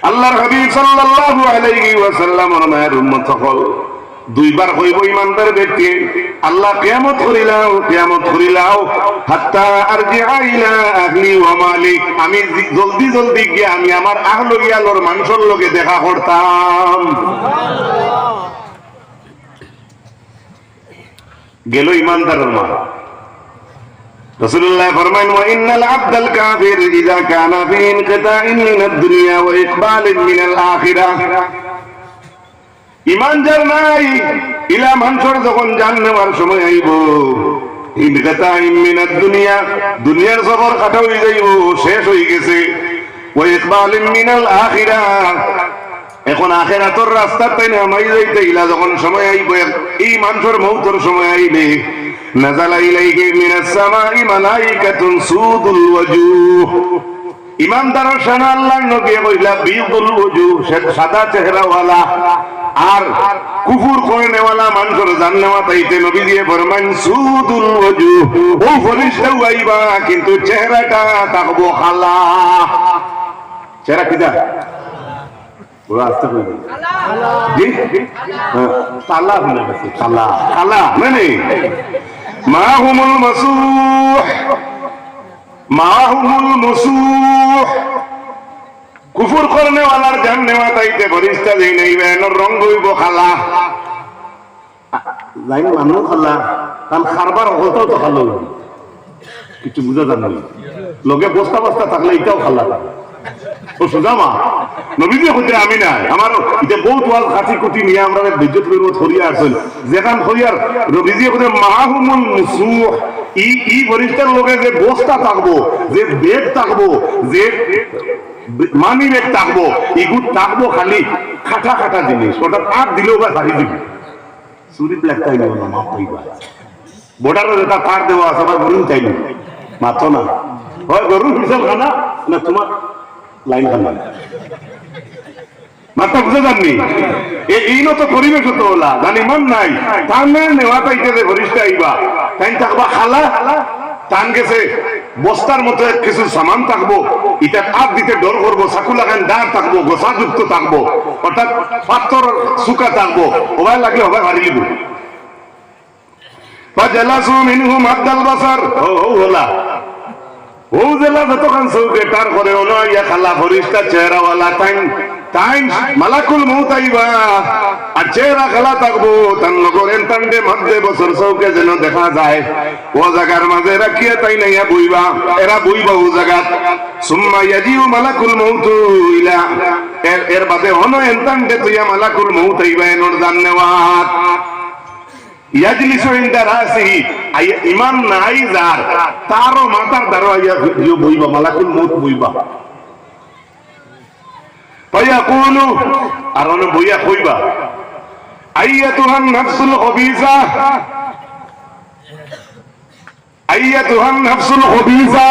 আল্লাহর হাবিব সাল্লাল্লাহু আলাইহি ওয়াসাল্লামের মায়ের উম্মত সকল দুইবার হইব ইমানদার ব্যক্তি আল্লাহ কিয়ামত করিলাও হাত্তা আরজিআ ইলা আহলি ওয়া মালি আমি জলদি জলদি গিয়ে আমি আমার আহল ইয়ালর মানুষের লগে দেখা করতাম গেল ইমানদারের মা রাসূলুল্লাহ ফরমায়েন ওয়া ইন্নাল আবদাল কাফির ইযা কানা ফি ইনকিতাইন মিনাদ দুনিয়া ওয়া ইকবালিন মিনাল আখিরাহ ইমান যার নাই ইলা মানুষের যখন জান নেওয়ার সময় আইব ইনকিতাইন মিনাদ দুনিয়া দুনিয়ার সফর কাটা হয়ে যাইব শেষ হয়ে গেছে ওয়া ইকবালিন মিনাল আখিরাহ এখন আখিরাতের রাস্তাতে নামাই যাইতে ইলা যখন সময় আইব এই মানুষের মউতের সময় আইলে নাযালা ইলাইহি মিনাস সামাই মালাইকাতুন সুদুল ওয়াজুহ ইমানদারের শান আল্লাহর নবী কইলা বিদুল ওয়াজুহ সাদা চেহারাওয়ালা আর কুফর করেনেওয়ালা মানুষের জান্নাত আইতে নবী দিয়ে ফরমান সুদুল ওয়াজুহ ও ফরিশতা আইবা কিন্তু চেহারাটা থাকবো কালা চেহারা কিদা ওরা আসতে কইবে কালা জি কালা হলো গেছে কালা কালা মানে মাহুমুল মাসুহ কুফর করনে ওয়ালার জান নেওয়া তাইতে ফরিশতা দেই নাই বেনর রং হইব খালা লাইন মানুষ খালা কারণ খারবার হতো তো খালো কিছু বুঝা যান না লগে বস্তা বস্তা থাকলে এটাও খালা ও সুজামা নবীজি হইতে আমি নাই আমার এটা বহুত ওয়াল খাতি কুটি নিয়ে আমরা বিদ্যুৎ করব ধরিয়া আসল যেখান হইয়ার নবীজি হইতে মাহুমুল মুসুহ ই ফরিশতার লগে যে বস্তা থাকবো যে বেগ থাকবো যে মানি বেগ থাকবো এগুলো থাকবো খালি খাটা খাটা জিনিস ওটা আর দিলেও বা সারি দিবি চুরি ব্ল্যাক চাইলে না মাপ পাইবা বর্ডারে যেটা কার দেওয়া আছে আবার গরুন চাইলে মাত্র না হয় গরুর হিসাব খানা না তোমার লাইন খানা মাত্রা বুঝে যাননি এই নত পরিবেশ তো ওলা জানি মন নাই তাহলে নেওয়া পাইতে যে ফরিশতা আইবা তাই থাকবা খালা টান গেছে বস্তার মতো কিছু সামান থাকবো এটা হাত দিতে ডর করবো চাকু লাগান দাঁড় থাকবো গোসা যুক্ত থাকবো অর্থাৎ পাথর সুকা থাকবো ওভার লাগলে হবে হারি লিব ফাজালাসু মিনহুম আবদাল বাসার ও হলা ও জেলা যতক্ষণ চৌকে তার করে ও নয় খালা ফরিশতা চেহারাওয়ালা তাই মালাকুল মউত আইবা আর চেহারা খেলা থাকবো তার নগরের তান্ডে মধ্যে বছর চৌকে যেন দেখা যায় ও জায়গার মাঝে রাখিয়া তাই নাইয়া বইবা এরা বইবা ও জায়গা সুম্মা ইয়াজিউ মালাকুল মউত ইলা এর বাদে অন এন্তান্ডে তুইয়া মালাকুল মউত আইবা এনর জান্নাত ইয়াজলিসু ইনদা রাসিহি ইমান নাই যার তারও মাথার দ্বারা ইয়া বইবা মালাকুল মউত বইবা ফায়াকুলু আর অন বইয়া কইবা আইয়াতুহান নাফসুল খবিসা আইয়াতুহান নাফসুল খবিসা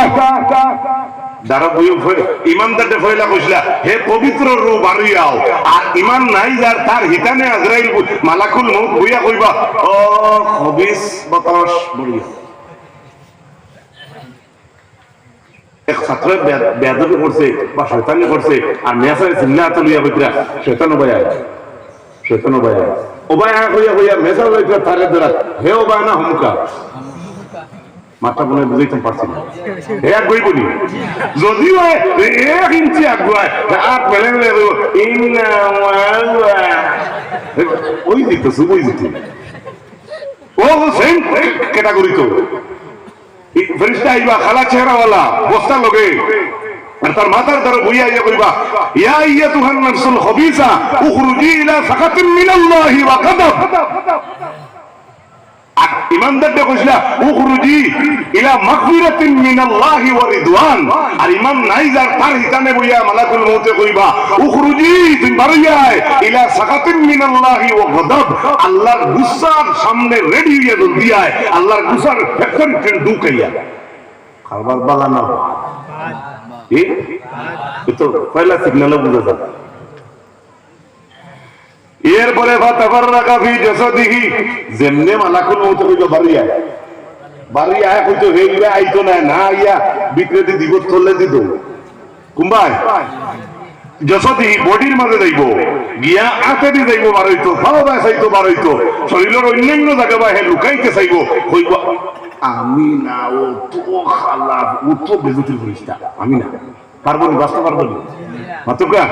দারা বইও ইমানদারতে ফয়লা কইছলা হে পবিত্র রূপ বাড়িয়াও আর ইমান নাই যার তার হিতানে আজরাইল মালাকুল মউত বইয়া কইবা ও খবিস বাতাস বড়িয়া এক ছাত্র বেয়াদবি করছে বা শয়তানি করছে আর মেসারে চিল্লা তুলিয়া কইরা শয়তান ওবায়া ওবায়া কইয়া মেসা কইরা তারে ধরা হে ওবায়া না হুমকা মাথা মনে বুঝাইতে পারছি না হে আর কই বলি যদিও এক ইঞ্চি আগুয়ায় আর পেলে ইন্না ওই দিতে সুবই দিতে ও সেম ক্যাটাগরি তো ফেরেশতা আইবা খালা চেহারাওয়ালা বস্তা লগে আর তার মাথার দ্বারা বইয়া ইয়া কইবা ইয়া আইয়াতুহান নাফসুল খবিসা উখরুজি ইলা সাকাতিন মিনাল্লাহি ওয়া গাদাব ইমানদারটা কইছলা উখরুজি ইলা মাগফিরাতিন মিনাল্লাহি ওয়া রিদওয়ান আর ইমান নাই যার তার হিতানে বইয়া মালাকুল মউতে কইবা উখরুজি তুমি বাড়িয়া ইলা সাকাতিন মিনাল্লাহি ওয়া গাদাব আল্লাহর গুসার সামনে রেডি হইয়া দিয়া আল্লাহর গুসার ফ্যাক্টরি ট্রেন ঢুকাইয়া খাবার বাগানো তো পয়লা সিগন্যাল বুঝা যায়। এরপরে যেমনে মালাকুল মৌত হইল বাড়ি আয় হইতো হেইরা আইতো না ইয়া বিক্রেতি দিব চললে দিত কুম্বাই যশোদি বডির মাঝে যাইব গিয়া আতেদি যাইব বারইতো ফাওদা চাইতো বারইতো শরীরের অন্যান্য জায়গা বা হে লুকাইতে চাইব হইব আমি না ও তো খালা ও তো বেজতি করিসটা আমি না পারবো না বাঁচতে পারবো না মাতুকা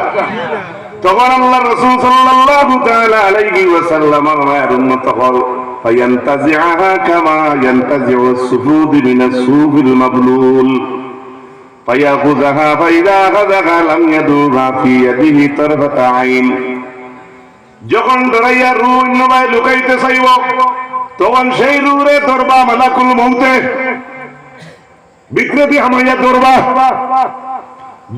তখন আল্লাহ রাসূল সাল্লাল্লাহু তাআলা আলাইহি ওয়াসাল্লাম আমার উম্মত হল ফায়ান্তাজিআহা কামা ইয়ান্তাজিউ as-sufud min as-sufil mablul فيأخذها فإذا أخذها لم يدوها في يده طرفة عين যখন ধরাইয়া রূহ অন্যভাবে লুকাইতে চাইব তখন সেই রূহে ধরবা মালাকুল মউতে বিক্রেতি হামাইয়া ধরবা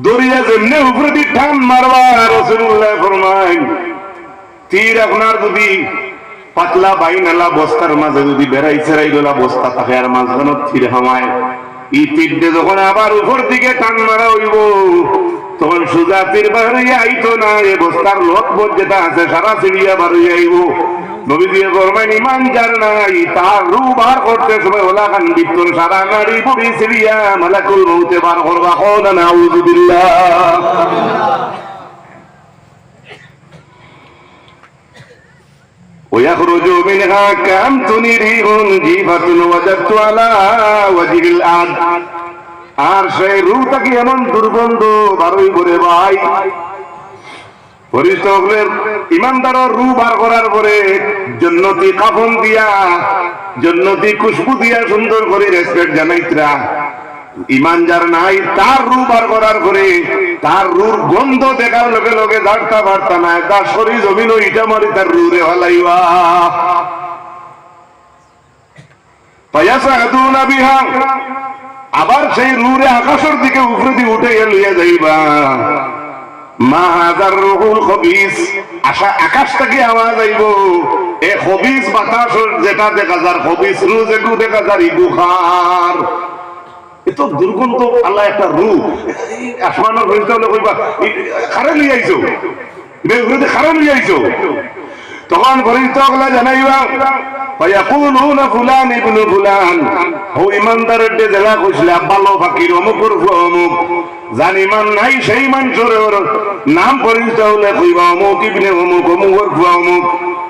দরিয়া যেমনে উপরে দি টান মারবা রাসূলুল্লাহ ফরমায় তীর আপনার যদি পাতলা বাইনালা বস্তার মাঝে যদি বেড়াই ছেড়াই গলা বস্তা থাকে আর মাঝখানে তীর হামায় এই তীরটা যখন আবার উপর দিকে টান মারা হইব তখন সুজা তীর বাড়িয়ে আইতো না এ বস্তার লটপট যেটা আছে সারা সিঁড়িয়া বাড়িয়ে আইব নবীজি ফরমায় ঈমান যার নাই তার রূহ বার করতে সময় ওলা খান বিত্তর সারা নারী পুরি সিঁড়িয়া মালাকুল মউতে বার করবা কওনা নাউযু বিল্লাহ ويخرج منها كأمثل ريح جيفة وجدت على وجه الأرض আর সেই রূহটা কি এমন দুর্গন্ধ বারই করে ভাই পরিষ্কার ইমানদারের রূহ বার করার পরে জান্নাতি কাফন দিয়া জান্নাতি খুশবু দিয়া সুন্দর করে রেসপেক্ট জানাইতরা ঈমান যার নাই তার রূহ বার করার পরে তার রূহর গন্ধ দেখার লগে লগে দাঁড়তা পারতা না তার শরীর জমিন ইটা মারি তার রূহে হলাইবা ফায়াসাদুনা বিহা আবার সেই রূহে আকাশের দিকে উপরে দিয়ে উঠে লইয়া যাইবা মা হাজার রুহুল খবিস আকাশ থেকে আওয়াজ আইব এ খবিস বাতাস যেটা দেখা যার খবিস রূহ যেটু দেখা যার ইবুখার এত দুর্গন্ধ আল্লাহ একটা রূহ আসমানের হইতে হলে কইবা খারে লই আইছো বেউরতে খারে লই আইছো তখন ফরিস্তা গুলা জানাইবা ফায়াকুলুনা ফুলান ইবনু ফুলান ও ইমানদারের জেলা কইছলা ভালো ফাকির অমুকর অমুক জানিমান নাই সেই মানুষের নাম পরিচিত হলে কইবা অমুক ইবনে অমুক অমুকর অমুক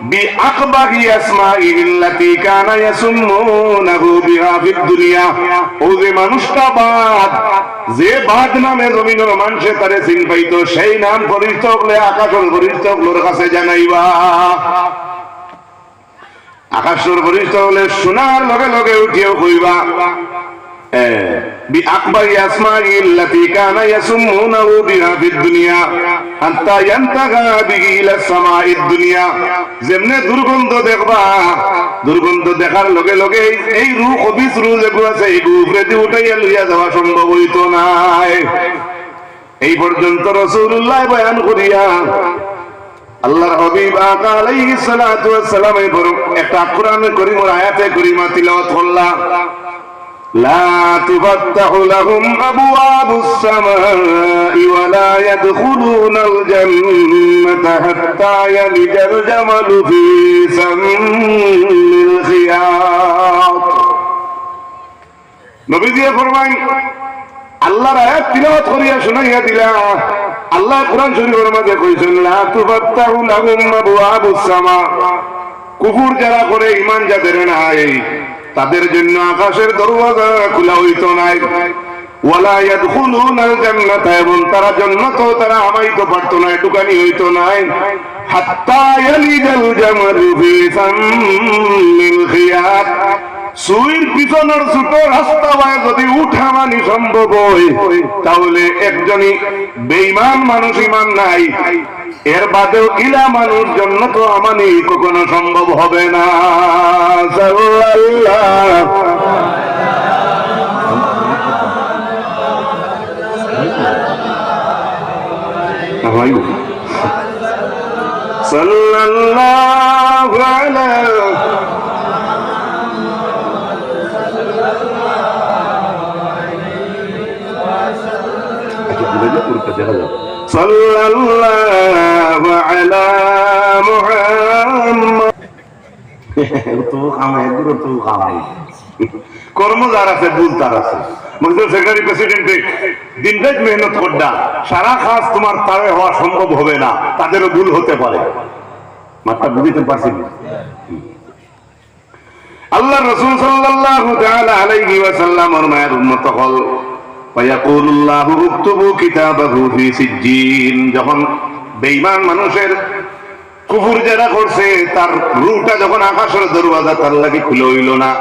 বি আকবাহি আসমাইল্লাতি কানা ইয়াসুমুনাহু বিহা ফিদ দুনিয়া ও যে মানুষটা বাদ যে বাদ নামে জমিনের মানুষে তারে চিন পাইতো সেই নাম পরিচিত হলে আকাশের পরিচিত হলোর কাছে জানাইবা আকাশের পরিচিত হলে শোনার লগে লগে উঠিও কইবা بأكبر أسمائه التي كان يسمونه بها في الدنيا حتى ينتهى به إلى السماء الدنيا যেমনে দুর্গন্ধ দেখবা দুর্গন্ধ দেখার লগে লগে এই রূহ খবিস রূহ যেগুলো আছে এইগুলো উপরে দিয়ে উঠাইয়া লইয়া যাওয়া সম্ভব হইতো না এই পর্যন্ত রাসূলুল্লাহ বয়ান করিয়া আল্লাহর হাবিব আকা আলাইহিস সালাতু ওয়াস সালাম একটা কোরআনের কারীমের আয়াতে কারীমা তিলাওয়াত করলা لا تفتح لهم أبواب السماء ولا يدخلون الجنة حتى يلج الجمل في سم الخياط নবীজি ফরমায় আল্লাহর আয়াত তিলাওয়াত করিয়া শুনাইয়া দিলা আল্লাহ কোরআন শরীফের মধ্যে কইছেন লা তুফাত্তাহু লাহুম আবওয়াবুস সামা কুফর যারা করে ঈমান যাদের নাই তাদের জন্য আকাশের দরওয়াজা খোলা হইতো না ওয়ালা ইয়াদখুলুনাল জান্নাতা এবং তারা জান্নাত তারা আমাইতে পারতো না ঢুকানি হইতো না হাত্তা ইয়ালিজাল জামালু ফি সামিল খিয়াত সুইর পিছনের ছোট রাস্তা বায় যদি উঠামানি সম্ভব হয় তাহলে একজনই বেঈমান মানুষ ঈমান নাই এর বাদেও ইলা মানুষ জন্য তো আমানি কখনো সম্ভব হবে না সাল্লাল্লাহু আলাইহি দেখা যাবে সাল্লাল্লাহু আলা মুহাম্মদ তো কামে গুরু তো কামে কর্ম যার আছে ভুল তার আছে মসজিদ সেক্রেটারি প্রেসিডেন্টে দিন রাত মেহনত করডা সারা কাজ তোমার তারে হওয়া সম্ভব হবে না তাদেরও ভুল হতে পারে মাত্রা বুঝতে পারছি আল্লাহ রাসূল সাল্লাল্লাহু তাআলা আলাইহি ওয়াসাল্লাম এর মায়ের উম্মত হল ওয়ায়াকুলুল্লাহু উকতুবু কিতাবাহু ফি সিজ্জিন যখন বেঈমান মানুষের কুফর যারা করছে তার রূহটা যখন আকাশের দরওয়াজা তার লাগি খুলে হইল না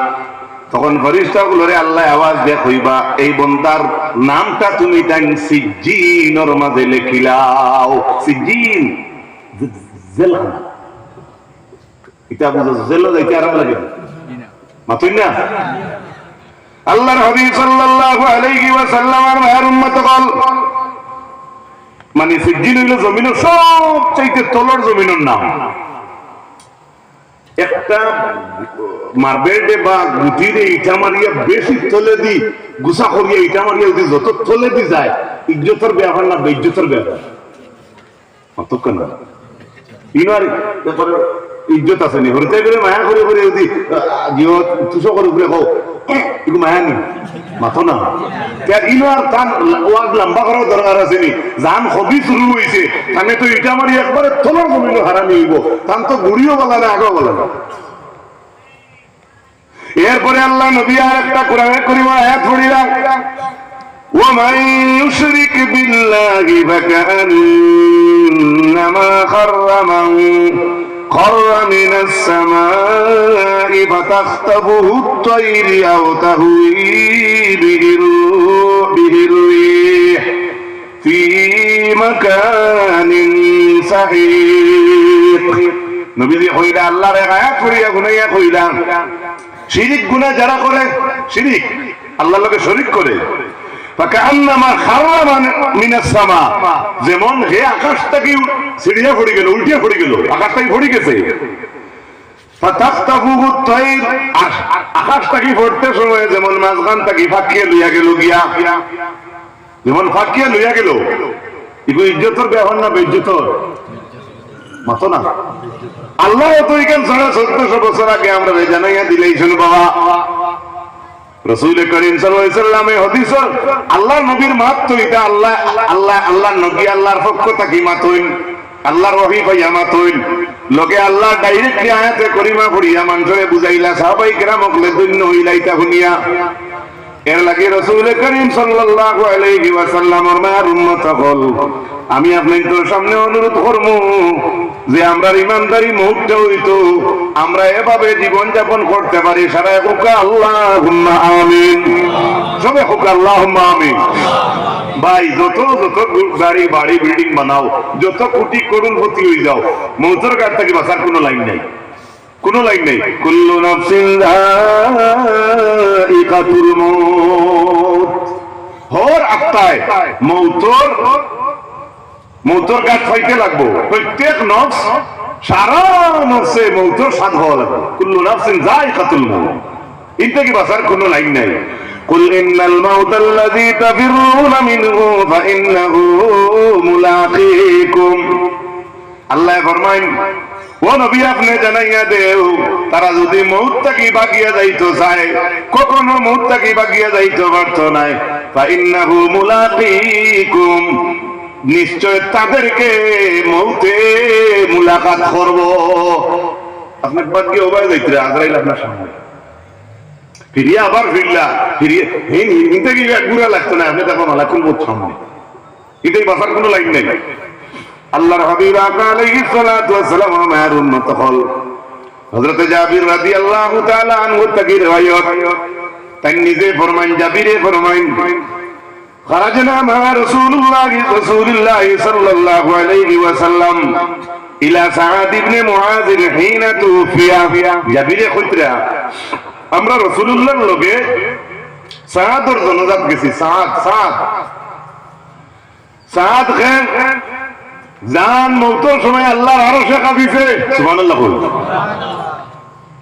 তখন ফেরেশতাগুলোরে আল্লাহ আওয়াজ দিয়ে কইবা এই বান্দার নামটা তুমি তাই সিজ্জিনের মাঝে লিখিলাও সিজ্জিন জেলখানা এটা বুঝো জেল যাইতে আরাম লাগে মাতুই না আল্লাহর হাবিব সাল্লাল্লাহু আলাইহি ওয়াসাল্লামের মায়ের উম্মত হল মানে সিজ্জিন হইল জমিনের সবচাইতে তলর জমিনের নাম একটা মার্বেলে বা গুটিরে ইটা মারিয়া বেশি তলে দি গুছা করিয়া ইটা মারিয়া যদি যত তলে দি যায় ইজ্জতের ব্যাপার না বেইজ্জতের ব্যাপার অতক্ষণ না ইনার ব্যাপারে ইজ্জত আছে নি হরিতে করে মায়া করে করে যদি জিও তুসো করে করে কও এগুলো মায়া নি মাথো না তার ইনার কান ওয়াজ লম্বা করার দরকার আছে নি জান হবি শুরু হইছে তানে তো ইটা মারি একবারে তলর জমিন হারামি হইব তান তো গুড়িও বলা না আগেও বলা না এরপরে আল্লাহ নবী আর একটা কোরআনে কারীমে আয়াত পড়িলা ومن يشرك بالله فكأنما خر من السماء فتخطفه الطير أو تهوي به الريح في مكان سحيق নবী কইলা আল্লাহর আয়াত পড়িয়া গুনাইয়া কইলা শিরিক গুনাহ যারা করে শিরিক আল্লাহর লগে শরীক করে ফাকান্নামা খাররা মিনাস সামা যেমন হে আকাশ থেকে ছিড়িয়া পড়ে গেল উল্টিয়া পড়ে গেল আকাশ থেকে পড়ে গেছে ফাতাখতাফুহু তাইর আকাশ থেকে পড়তে সময় যেমন মাঝখান থেকে ফাকিয়ে লইয়া গেল গিয়া যেমন ফাকিয়ে লইয়া গেল এগুলো ইজ্জতের ব্যাপার না বেইজ্জতের মাতো না আল্লাহ তো এখান ছাড়া 1400 বছর আগে আমরা জানাইয়া দিলেই শুনো বাবা রাসূল করিম সাল্লাল্লাহু আলাইহি সাল্লামে হাদিস আল্লাহর নবীর মাত এটা আল্লাহ নবী আল্লাহর পক্ষ থেকে মাতইন আল্লাহর ওহী পাইয়া মাতইন লগে আল্লাহ ডাইরেক্ট আয়াতে করিমা পড়িয়া মানুষরে বুঝাইলা সাহাবায়ে কেরাম হকলে দুন্য হইলাইতা হুনিয়া এর লাগি রাসূল করিম সাল্লাল্লাহু আলাইহি ওয়াসাল্লামের মার উম্মত হল আমি আপনাদের সামনে অনুরোধ করব যে আমরা ইমানদারি মুহূর্তে হইতো আমরা এভাবে জীবন যাপন করতে পারি সারা হুকা আল্লাহুম্মা আমিন সবে হুকা আল্লাহুম্মা আমিন ভাই যত গাড়ি বাড়ি বিল্ডিং বানাও যত কোটি করোড়পতি হয়ে যাও মৌতের কাছ থেকে বাঁচার কোনো লাইন নাই কোনো লাইন নেই কুল্লু নাফসিন যায়িকাতুল মউত হর আত্মায় মৌতর গাছ খাইতে লাগবো প্রত্যেক নফস সারা নফসে মৌতর স্বাদ হওয়া লাগবে কুল্লু নাফসিন যায়িকাতুল মউত এটা কি বাঁচার কোনো লাইন নাই কুল ইন্নাল মাউতাল্লাযী তাফিরুনা মিনহু ফাইন্নাহু মুলাকীকুম আল্লাহ ফরমায় ও নবী আপনি জানাইয়া দেও তারা যদি মউত থেকে ভাগিয়া যাইতো চায় কখনো মউত থেকে ভাগিয়া যাইতো পারতো নাই ফাইন্নাহু মুলাকীকুম নিশ্চয় তাদেরকে মউতে মুলাকাত করব আপনি ভাগ্যে ওভাবে যাইতে আজরাইল আপনার সামনে ফিরিয়া আবার ফিরিয়ে হিনতে গিয়ে গুড়া লাগতো না আপনি দেখো মালাকুল মউত সামনে এটাই বাঁচার কোনো লাইন নেই আল্লাহর হাবিব আলাইহিস সালাতু ওয়াস সালাম আমার উম্মত হল হযরত জাবির রাদিয়াল্লাহু তাআলা আনহু থেকে riwayat তাই নিজে ফরমান জাবিরে ফরমান খারাজনা মা রাসূলুল্লাহ সাল্লাল্লাহু আলাইহি ওয়াসাল্লাম ইলা সাআদ ইবনে মুআয হিনা তুফিয়া জাবিরে খুতরা আমরা রাসূলুল্লাহর লগে সাআদর জনাজাত গেছি সাআদ খান জান মউতের সময় আল্লাহর আরশে কাঁপিছে সুবহানাল্লাহ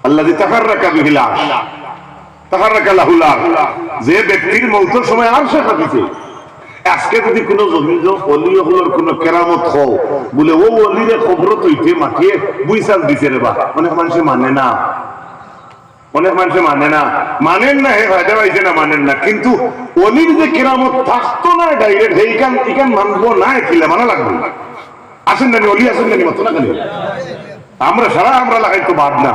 আল্লাযী তাহাররাকা বিহিল আরশ তাহাররাকা লাহুল আরশ যে ব্যক্তির মউতের সময় আরশে কাঁপিছে আজকে যদি কোনো জমিন অলি হলোর কোনো কেরামত হও বলে ও অলিরে খবর তৈতে মাটিয়ে বুইসাল দিছে রে বা অনেক মানুষে মানে না, অনেক মানুষে মানে না, মানেন না, ফায়দা পাইছে না, মানেন না, কিন্তু অলির যে কেরামত থাকতো না ডাইরেক্ট এইখান এখান মানবো না, খিলে মানা লাগবে। আসেন নানি অলি, আসেন নানি মতো না খালি আমরা সারা আমরা লাগাই তো বাদ না।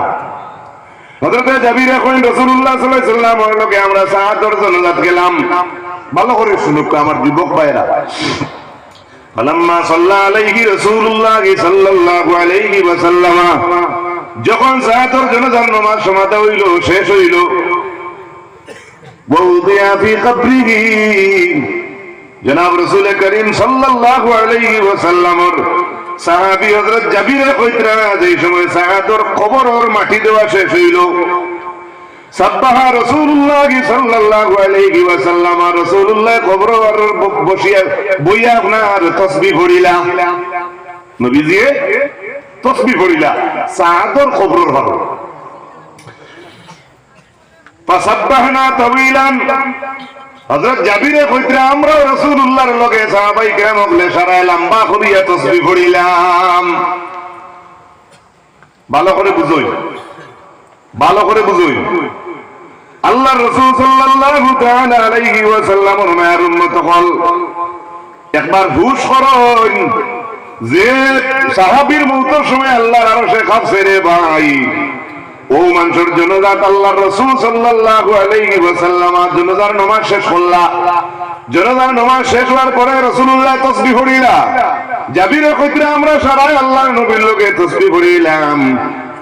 হযরতে জাবির এখন রাসূলুল্লাহ সাল্লাল্লাহু আলাইহি ওয়াসাল্লামের লগে আমরা সাহাদার জানাজাত গেলাম। ভালো করে শুনুক আমার যুবক ভাইরা। ফালাম্মা সাল্লা আলাইহি রাসূলুল্লাহ সাল্লাল্লাহু আলাইহি ওয়াসাল্লাম, যখন সাহাদার জানাজার নামাজ সমাপ্ত হইল, শেষ হইল, ওয়াউদিয়া ফি কবরিহি, জনাব রাসূল করিম সাল্লাল্লাহু আলাইহি ওয়াসাল্লামের সাহাবী হযরত জাবির কইতরা যেই সময় সাহাদার কবরের মাটি দেওয়া শেষ হইল, সাব্বাহা রাসূলুল্লাহ সাল্লাল্লাহু আলাইহি ওয়াসাল্লাম, রাসূলুল্লাহ কবরের বসিয়া বইয়া আপনার তাসবিহ পড়িলা, নবীজি তাসবিহ পড়িলা সাহাদার কবরের ভালো। ফাসাব্বাহনা তাওয়িলান, হযরত জাবিরে কইতরা আমরা রাসূলুল্লাহর লগে সাহাবাই কেরাম হলে সারা লম্বা করিয়া তাসবিহ পড়িলাম। ভালো করে বুঝুই, ভালো করে বুঝুই। আল্লাহ রাসূল সাল্লাল্লাহু তাআলা আলাইহি ওয়াসাল্লামের মায়ের উম্মত হল একবার হুশ করুন যে সাহাবীর মওতের সময় আল্লাহর আরশে কাঁপছে রে ভাই, ও মানুষের জানাজাত আল্লাহর রাসূল সাল্লাল্লাহু আলাইহি ওয়াসাল্লাম জানাজার নামাজ শেষ করলা, জানাজার নামাজ শেষ হওয়ার পরে রাসূলুল্লাহ তাসবিহ পড়িলা, জাবির কইতরা আমরা সারা আল্লাহর নবীর লগে তাসবিহ পড়িলাম।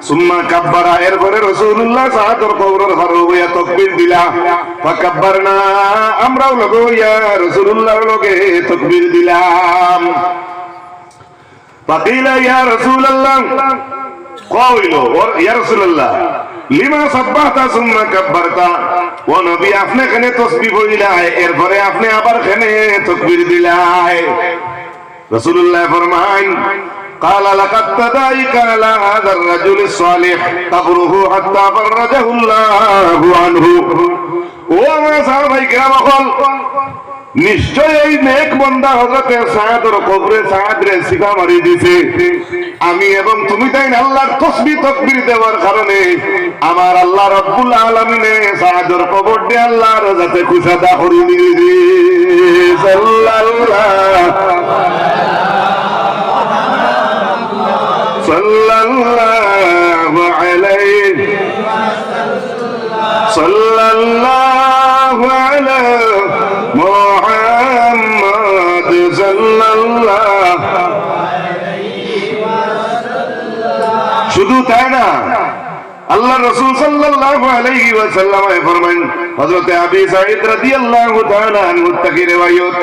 সুম্মা কাব্বারা, এরপরে রাসূলুল্লাহ সাহাদার কবরের হারো হইয়া তাকবীর দিলা, ফাকাব্বারনা, আমরাও লগে হইয়া রাসূলুল্লাহর লগে তাকবীর দিলাম। ফাকিলা ইয়া রাসূলুল্লাহ, কইল ইয়া রাসূলুল্লাহ লিমা সাব্বাহতা সুম্মা কাব্বারতা, ও নবী আপনি কেন তাসবিহ পড়িলা এরপরে আপনি আবার কেন তাকবীর দিলা? রাসূলুল্লাহ ফরমাইন قال لقد تدايك على هذا الرجل الصالح قبره حتى فرجه الله عنه। ও আমার সাহাবায়ে কেরাম বল, নিশ্চয় এই নেক বান্দা হযরতে সাআদের কবরে সাআদরে সিফা মারি দিয়েছে, আমি এবং তুমি তাই আল্লাহর তাসবিহ তাকবীর দেওয়ার কারণে আমার আল্লাহ রাব্বুল আলামিনে সাআদের কবর দিয়ে আল্লাহর যাতে খুশাদা করে দিয়েছে। সাল্লাল্লাহু আলাইহি সাল্লাল্লাহু আলা মুহাম্মদ সাল্লাল্লাহু আলাইহি ওয়াসাল্লাম। শুধু তাই না, আল্লাহ রাসূল সাল্লাল্লাহু আলাইহি ওয়াসাল্লাম ফরমান, হযরত আবী সাঈদ রাদিয়াল্লাহু তাআলা আনহু থেকে riwayat,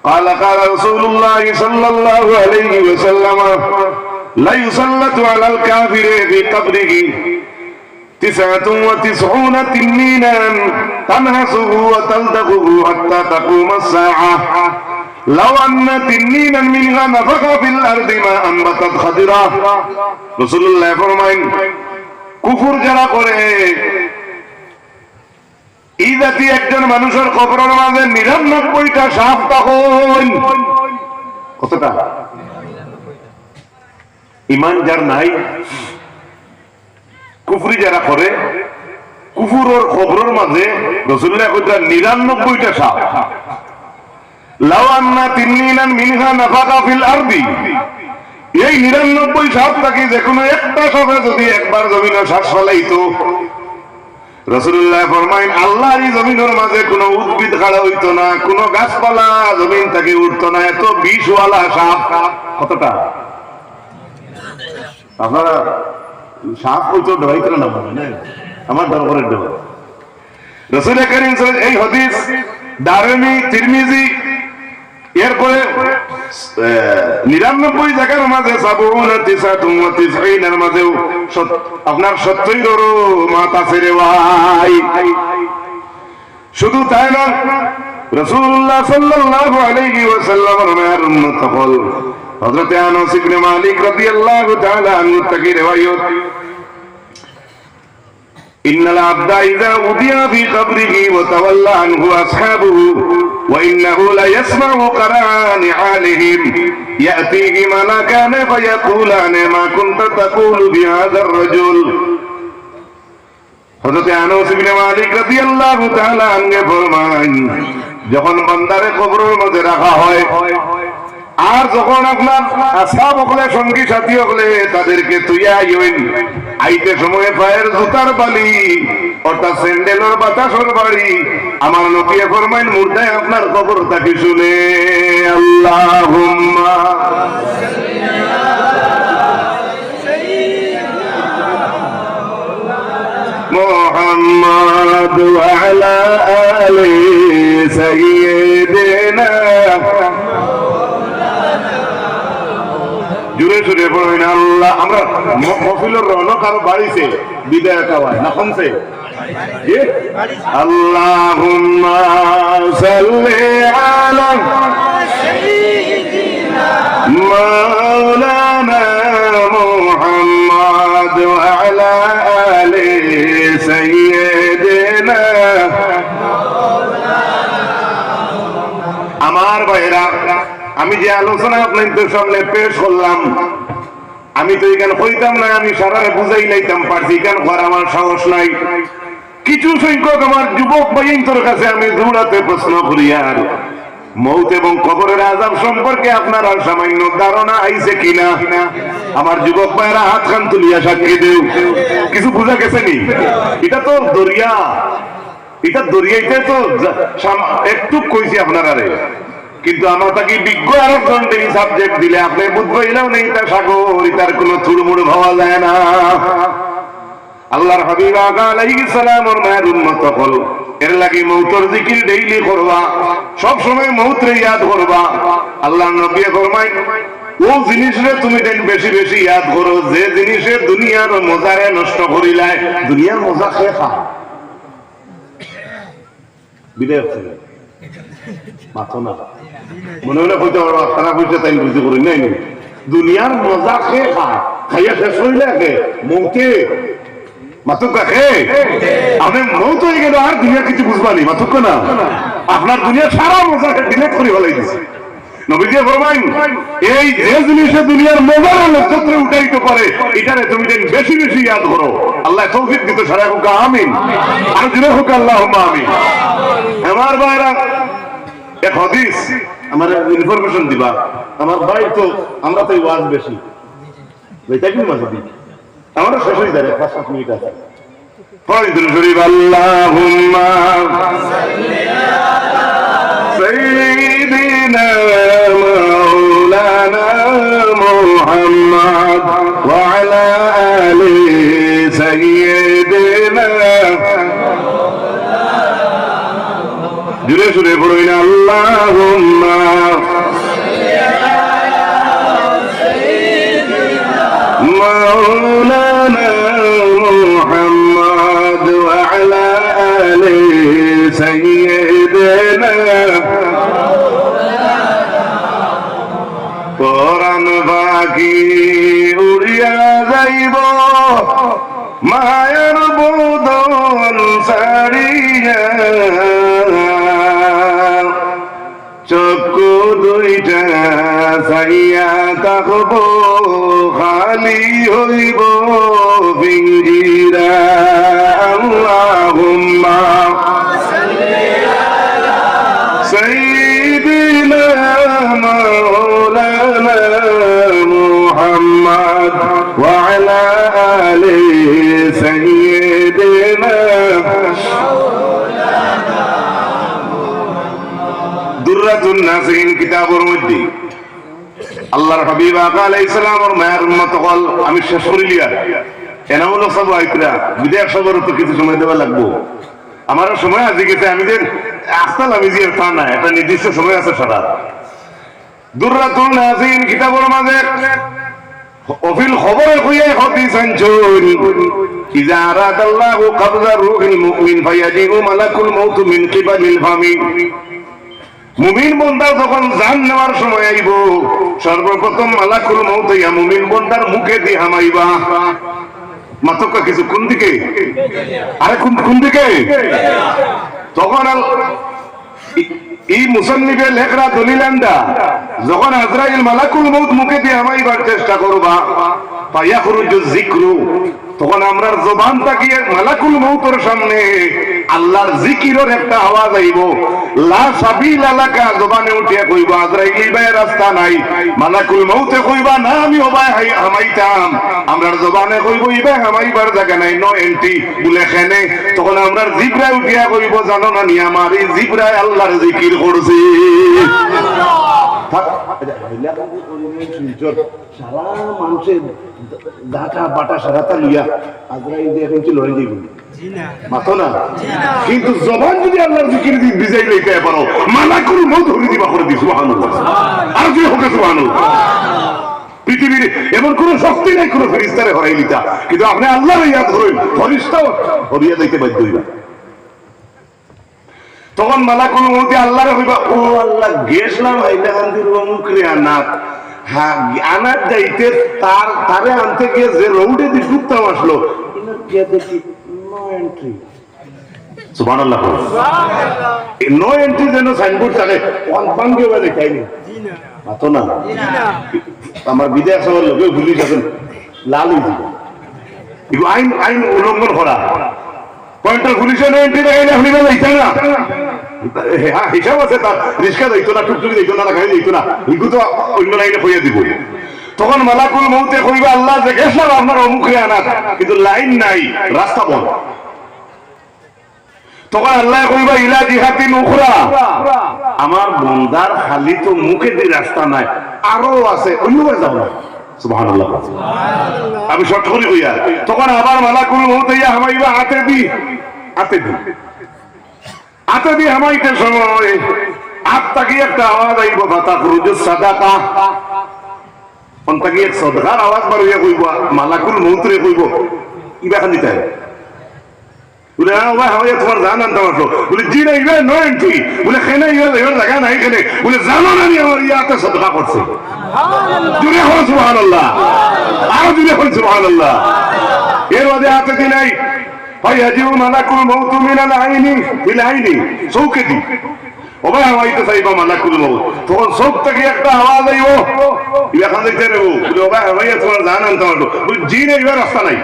قال قال رسول الله صلى الله عليه وسلم لا يسلط على الكافر في قبره 99 تنينا تنهسه وتلدغه حتى تقوم الساعة لو أن تنينا منها نفخ في الأرض ما أنبتت خضرا। رسول الله فرمائن কুফর যারা করে এই জাতি একজন মানুষের কবরের মাঝে 99টা সাপ তখন কতটা ইমান যার নাই, কুফরি যারা করে, কুফুরের কবরের মাঝে রাসূলুল্লাহ কইতা 99টা সাপ। লাউ আন্না তিন্নিনান মিনহা নাফাকা ফিল আরদি, এই 99 সাপ থেকে যে কোনো একটা সাপে যদি একবার জমিনে শ্বাস ফেলাইতো, রাসূলুল্লাহ ফরমাইন আল্লাহর এই জমিনের মাঝে কোনো উদ্ভিদ খাড়া হইতো না, কোনো গাছপালা জমিন থেকে উঠতো না, এত বিষওয়ালা সাপ। কতটা আপনারা সাপ হইতো ডরাইতে না, আমার দরবারের ডর। রাসূল কারীম সাল্লাল্লাহু এই হাদিস দারমি তিরমিজি, এরপরে 99 জায়গার মাঝে 99 এর মাঝেও আপনার 70 মাথা ছেড়ে ভাই। শুধু তাই না, রাসূলুল্লাহ সাল্লাল্লাহু আলাইহি ওয়াসাল্লামের মেয়ের উম্মত হল হযরত আনাস ইবনে মালিক রাদিয়াল্লাহু তাআলা আনহু থেকে riwayat, ইন্নাল আবদা ইযা উদিয়া ফি কবরিহি ওয়া তাওয়াল্লা আনহু আসহাবুহু وإنه ليسمع قرعان نعالهم يأتيه ملكان فيقولان ما كنت تقول بهذا الرجل হযরত আনাস ইবনে মালিক রাদিয়াল্লাহু তাআলা আনহু ফরমান যখন বান্দারে কবরের মধ্যে রাখা হয় আর যখন আপনার আসহাব হলে সঙ্গী সাথী হলে তাদেরকে তুইয়া আইন আইতে সময়ে পায়ের জুতার বালি অর্থাৎ স্যান্ডেলের বাতাসের বাড়ি আমার নবী ফরমাইন মুর্দায় আপনার কবর তাকে শুনে আল্লাহুম্মা মুহাম্মাদ ওয়া আলা আলি সাইয়্যিদিনা জুড়ে জুড়ে পড়েন আল্লাহ। আমরা মহফিলের রৌনক আরো বাড়িছে, বিদায় খাওয়ায় না কমছে? আল্লাহুম্মা সাল্লি আলা মাওলানা মুহাম্মাদ ওয়া আলা আলি সাইয়্যিদিনা। আমার ভাইরা, আমি যে আলোচনা আপনাদের সামনে পেশ করলাম, আমি তো এখানে হইতাম না, আমি সারারে বুঝাই লাইতাম পারছি, এখানে ঘর আমার সাহস নাই। কিছু সংখ্যক আমার যুবক ভাইয়ের কাছে আমি দৌড়াতে প্রশ্ন করি, আর মৌত এবং কবরের আযাব সম্পর্কে আপনার আর সামান্য ধারণা আইছে কিনা? আমার যুবক ভাইয়েরা হাত খান তুলিয়া সাক্ষী দেও, কিছু বুঝা গেছে নি? এটা তো দরিয়া, এটা দরিয়াইতে তো একটু কইছি আপনারা, কিন্তু আমার তাকে বিজ্ঞ আরেকজন সাবজেক্ট দিলে আপনি বুঝবইলেও নেই তা সাগর, তার কোনো থুড়মুড় ভাবা যায় না। আল্লাহর হাবিব আলাইহিস সালাম ওর মায়ের উম্মত হল, এর লাগি মৌতের জিকির ডেইলি করবা, সব সময় মৌতরে ইয়াদ করবা। আল্লাহর নবী ফরমায় ও জিনিসরে তুমি দেন বেশি বেশি ইয়াদ করো যে জিনিসে দুনিয়ার মজারে নষ্ট করিলায়, দুনিয়ার মজা খেয়ে খা বিদায় মাথো না মনে হলে কইতে পারবো খানা পয়সা তাই বুঝতে করি নাই, দুনিয়ার মজা খেয়ে খা, খাইয়া শেষ হইলে মৌতে মাতুকা খেয়ে আমি মৌত হয়ে গেল, আর দুনিয়া কিছু বুঝবানি মাতুক না, আপনার দুনিয়া সারা মজা ডিলেট করে ফেলাই দিছে। নবীজি ফরমাইন এই যে জিনিসে দুনিয়ার মজার নক্ষত্রে উঠাইতে পারে, এটারে তুমি দেন বেশি বেশি ইয়াদ করো। আল্লাহ তৌফিক দিতে সারা হোক আমিন, আর জুড়ে হোক আল্লাহুম্মা আমিন। আমার ভাইরা, এক হাদিস আমার ইনফরমেশন দিবা, আমার ভাই তো আমরা তো ওয়াজ বেশি বেটা কি মাঝে দিই, আমারও শেষ হয়ে যায় 5-7 মিনিট আছে। ফয়দুল শরীফ আল্লাহুম্মা সাল্লি আলা সাইয়্যিদিনা মাওলানা মুহাম্মাদ ওয়া আলা আলি সাইয়্যিদিনা। জুড়ে সুরে পড়ুন আল্লাহুম্মা মাওলানা মুহাম্মাদ ওয়া আলা আলি সাইয়্যিদিনা। কোরআন বাকি উড়িয়া যাইব মায়ের বদন সারিয়া, চক্ষু দুইটা চাইয়া থাকব খালি হইব পিঞ্জিরা। আল্লাহুম্মা সাল্লি আলা সাইয়্যিদিনা মাওলানা মুহাম্মাদ ওয়া আলা আলি সাইয়্যিদিনা। দুররাতুন নাসিন কিতাবের মধ্যে আল্লাহর হাবিব আলাইহিস সালামের মায়ের উম্মত হল, আমি শেষ করে লিয়া এনামুল সব আইতরা বিদেশ সবর তো কিছু সময় দেওয়া লাগবো, আমার সময় আছে গেছে, আমি যে আসতাম আমি যে তা না, একটা নির্দিষ্ট সময় আছে সারা। দুররাতুন নাসিন কিতাবের মাঝে অফিল খবরে কইয়া হাদিস আনছুন, ইযা আরাদাল্লাহু কবযা রূহিল মুমিন ফায়াজিউ মালাকুল মাউত মিন কিবালিল ফামি। মুমিন বান্দা যখন জান নেওয়ার সময় আইব, সর্বপ্রথম মালাকুল মাউত ইয়া মুমিন বান্দার মুখে দিয়ে হামাইবা। মাতকা কিছু কোন দিকে, আরে কোন দিকে? তখন এই মুসন্নিফে লেখরা দলিলান্ডা যখন আজরাইল মালাকুল মউত মুখে দিয়ে হামাইবার চেষ্টা করবা ফায়াখরুজু যিকরু, তখন আমরা জবান তাকিয়ে মালাকুল মউতের সামনে আল্লাহর জিকিরের একটা আওয়াজ আইব। লা সাবিলা লাকা, জবানে উঠিয়া কইব আজরাইল এই ভাই রাস্তা নাই। মালাকুল মউতে কইবা না আমি ওবাই হামাইতাম, আমরার জবানে কইব এই ভাই হামাইবার জায়গা নাই, নো এন্ট্রি বলে খেনে। তখন আমরার জিবরায় উঠিয়া কইব জানো না নি আমার এই জিবরায় আল্লাহর জিকির করছে। সারা মানুষের ডাটা বাটা সারাটা লইয়া আজরাইল দিয়ে এখন কি লড়াই যাইব মাথো না, কিন্তু জবান যদি আল্লাহর জিকির দিয়ে বিজাই লইতে পারো মালাকুল মউত ধরে দিবা করে দি সুবহানাল্লাহ। আর যে হোক সুবহানাল্লাহ। পৃথিবীর এমন কোন শক্তি নাই কোন ফেরেশতারে হরাই দিতা, কিন্তু আপনি আল্লাহর ইয়াদ ধরেন ফেরেশতা হরিয়া যাইতে বাধ্য হইবা। তখন মালাকুল মউত আল্লাহরে হইবা ও আল্লাহ গেছলাম হাইলাকান্দির মুখরে আনাত, হ্যাঁ আনাত যাইতে তারে আনতে গিয়ে যে রোডে দিয়ে ঢুকতাম আসলো দেখি নো এন্ট্রি। সুবহানাল্লাহ। এই নো এন্ট্রি যেন সাইনবোর্ড থাকে কনফার্মকে ওরা দেখায়নি মাতো না। আমার বিদেশ সবার লোকে ভুলি যাবেন লাল হয়ে যাবে, এগুলো আইন আইন উল্লঙ্ঘন করা। পয়েন্টার পুলিশে নো এন্ট্রি দেখাইলে আপনি যাইতে না, হ্যাঁ হিসাব আছে তার, রিক্সা যাইতো না, টুকটুকি যাইতো না, গাড়ি যাইতো না, এগুলো তো অন্য লাইনে হইয়া দিব। তখন মালাকুল মউতে কইবা আল্লাহ যে গেছলাম আপনার অমুখে আনাত, কিন্তু লাইন নাই, রাস্তা বন্ধ। তখন আল্লাহ কইবা ইলা জিহাতিন উখরা, আমার বন্দার খালি তো মুখে দিয়ে রাস্তা নাই, আরো আছে অন্যভাবে যাও না। সুবহানাল্লাহ। আমি শর্ট করে কইয়া তখন আবার মালাকুল মউত ইয়া হামাইবা হাতে দি হামাইতে সময় আত্মাকে একটা আওয়াজ আইব কথা খুরুজুস সাদাকা, অন্তাকে এক সদকার আওয়াজ বার হইয়া কইব মালাকুল মউত রে কইব ইবা খান দিতে বলে ভাই হামাইয়া তোমার জান আনতাম আসলো, বলে জি না ইবা নো এন্ট্রি, বলে খেনে ইবার জায়গা নাই খেনে, বলে জানো না নি আমার ইয়াতে সদকা করছে। জুড়ে হল সুবহানাল্লাহ, আরো জুড়ে হল সুবহানাল্লাহ। এর মধ্যে হাতে দি নাই ফায়াজিউ মালাকুল মউত মিনাল আইনি বিল আইনি, চৌকে দি ও ভাই হামাইতে চাইবা মালাকুল মউত, তখন চোখ থেকে একটা আওয়াজ আইব এখান দেখতে নেব, বলে ও ভাই হামাইয়া তোমার জান আনতাম আসলো, বলে জি না ইবার রাস্তা নাই।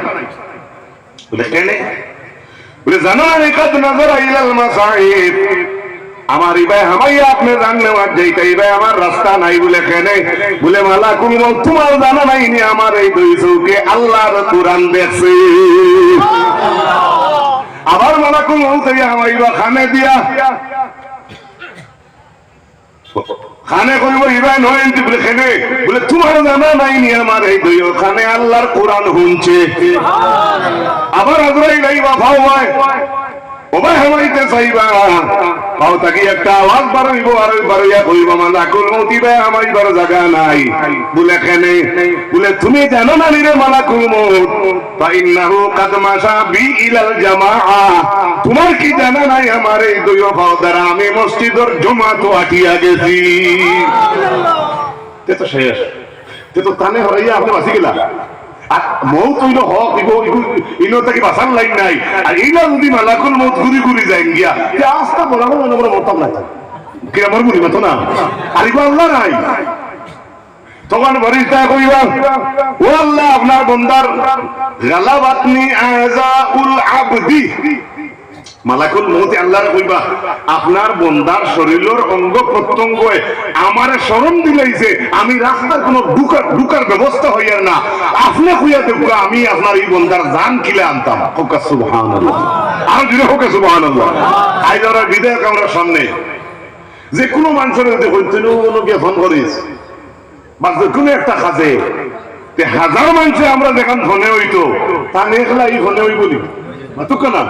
বলে কেনে, বলে জানো না কাদ নজর ইলাল মাসাইব, আমার ইবাই হামাইয়া আপনি জানলে আর যাইতে ইবাই আমার রাস্তা নাই। বলে কেনে, বলে মালাকুল মউত তোমার জানা নাই নি আমার এই দুই চৌকে আল্লাহর কুরআন দেখছে। আবার মালাকুল মউত হামাইবা খানে দিয়া, খানে কইব ইবাই নয় এন্ট্রি, বলে কেনে, বলে তোমার জানা নাই নি আমার এই দুই খানে আল্লাহর কুরআন শুনছে। আবার আজরাইল আইবা ভাও হয় ও ভাই হামাইতে চাইবা পাও তাকে একটা আওয়াজ বাড়াইব আর বাড়াইয়া কইব মালাকুল মউত ভাই হামাইবার জায়গা নাই। বলে কেনে, বলে তুমি জানো না রে মালাকুল মউত ফাইন্নাহু কাদ মাশা বি ইলাল জামাআ, তোমার কি জানা নাই আমার এই দুই পাও দ্বারা আমি মসজিদের জুমাত আটিয়া গেছি। তে তো শেষ, তে তো তানে হরাইয়া আপনি বাঁচি গেলা। আর মউত হইল হক, ইনো তাকে বাঁচার লাইন নাই। আর এইলা যদি মালাকুল মউত ঘুরি ঘুরি যাই গিয়া আস্তা বলা আমরা মরতাম নাই, কে আমার ঘুরি মাতো না, আর ইগো আল্লাহ নাই। তখন ফেরেশতা কইবা ও আল্লাহ আপনার বান্দার গালাবাতনি আযাউল আবদি, মালাকুল মউত আল্লাহর কইবা আপনার বান্দার শরীরের অঙ্গ প্রত্যঙ্গ আমারে শরম দিলাইছে, আমি রাস্তার কোনো ঢুকার ব্যবস্থা হইয়ার না, আপনি কইয়া দেখবা আমি আপনার এই বান্দার জান কিলে আনতাম। হোক সুবহানাল্লাহ, আর জুড়ে হোক সুবহানাল্লাহ। আজ আমরা বিধায়ক আমরা সামনে যে কোনো মানুষের যদি হইতেন ফোন করিস বা যে কোনো একটা কাজে হাজার মানুষে আমরা দেখান ফোনে হইতো, তা নেখলা এই ফোনে হই বলি না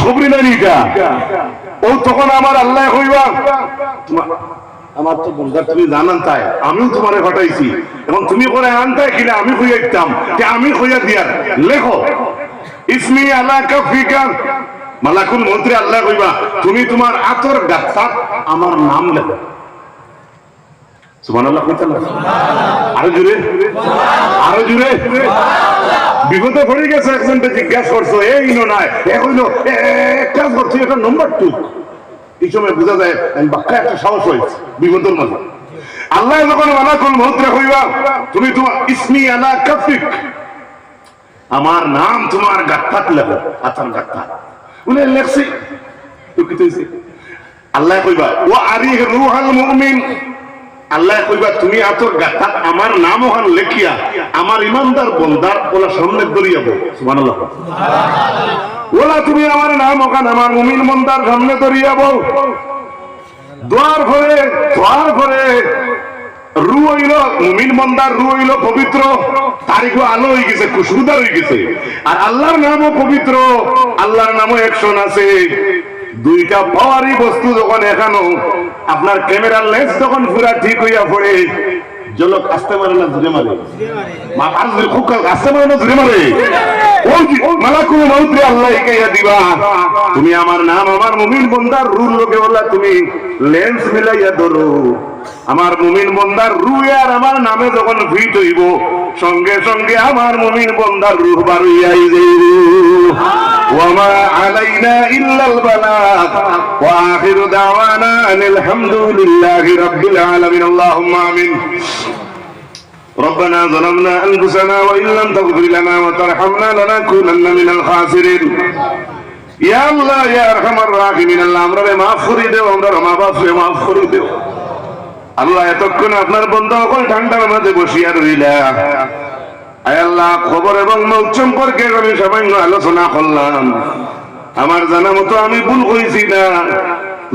সবরি নাই এটা। ও তখন আমার আল্লাহ হইবা আমার তো বন্ধার তুমি জানান তাই আমিও তোমারে ঘটাইছি, এবং তুমি করে আনতাই কিনা আমি হইয়া দিতাম, আমি হইয়া দিয়ার লেখো ইসমি আলা কাফিকা। মালাকুল মন্ত্রী আল্লাহ কইবা তুমি তোমার আতর গাত্তার আমার নাম লেখো। সুবহানাল্লাহ কইতেন না, আরো জুড়ে আরো জুড়ে। বিপদে পড়ে গেছে, একজনকে জিজ্ঞাসা করছো এই নাই, এক হইলো এক কাজ করছো এটা নম্বর 2 এই সময় বোঝা যায় আমি বাক্কা একটা সাহস হয়েছে বিপদের মাঝে। আল্লাহ যখন মালাকুল মউত রে কইবা তুমি তোমার ইসমি আলা কাফিক, আমার নাম তোমার গাত্তাত লেখো, আতার গাত্তা উনি লেখছে তো কি হইছে। আল্লাহ কইবা ও আরিহ রূহাল মুমিন, আল্লাহ কইবা তুমি আতর গাত্তাত আমার নাম ওখান লেখিয়া আমার ইমানদার বন্দার ওলা সামনে দরিয়াবো। সুবহানাল্লাহ। ওলা তুমি আমার নাম ওখান আমার মুমিন বন্দার সামনে দরিয়াবো। দোয়ার ঘরে রু হইল মুমিন বন্দার, রু হইল পবিত্র, তারিখও আলো হয়ে গেছে, খুশবুদার হয়ে গেছে। আর আল্লাহর নামও পবিত্র, আল্লাহর নামও অ্যাকশন আছে। দুইটা পাওয়ারি বস্তু যখন এখানো আপনার ক্যামেরার লেন্স যখন পুরা ঠিক হইয়া পড়ে, জলক আসতে মারে না জুড়ে মারে, খুব আসতে মারে না জুড়ে মারে, ওই মালাকুল মউত রে আল্লাহ একাইয়া দিবা তুমি আমার নাম আমার মুমিন বন্দার রুর লোকে বললা তুমি লেন্স মিলাইয়া ধরো। আমার মুমিন বন্দার রুহ আর আমার নামে যখন ফিট হইব, সঙ্গে সঙ্গে আমার মুমিন বন্দার রুহ বার হইয়াই যাইব। ওয়ামা আলাইনা ইল্লাল বালাগ ওয়া আখিরু দাওয়ানা আনিল হামদুলিল্লাহি রাব্বিল আলামিন। আল্লাহুম্মা আমিন। ربنا ظلمنا أنفسنا وإن لم تغفر لنا وترحمنا لنكونن من الخاسرين। يا الله يا أرحم الراحمين, আল্লাহ আমরারে মাফ করে দেও, আমরার মা বাপরে মাফ করে দেও। আল্লাহ এতক্ষণ আপনার বন্ধ সকল ঠান্ডার মাঝে বসিয়া রইলা, আয় আল্লাহ খবর এবং মৌত সম্পর্কে আমি সামান্য আলোচনা করলাম। আমার জানা মতো আমি ভুল করেছি না,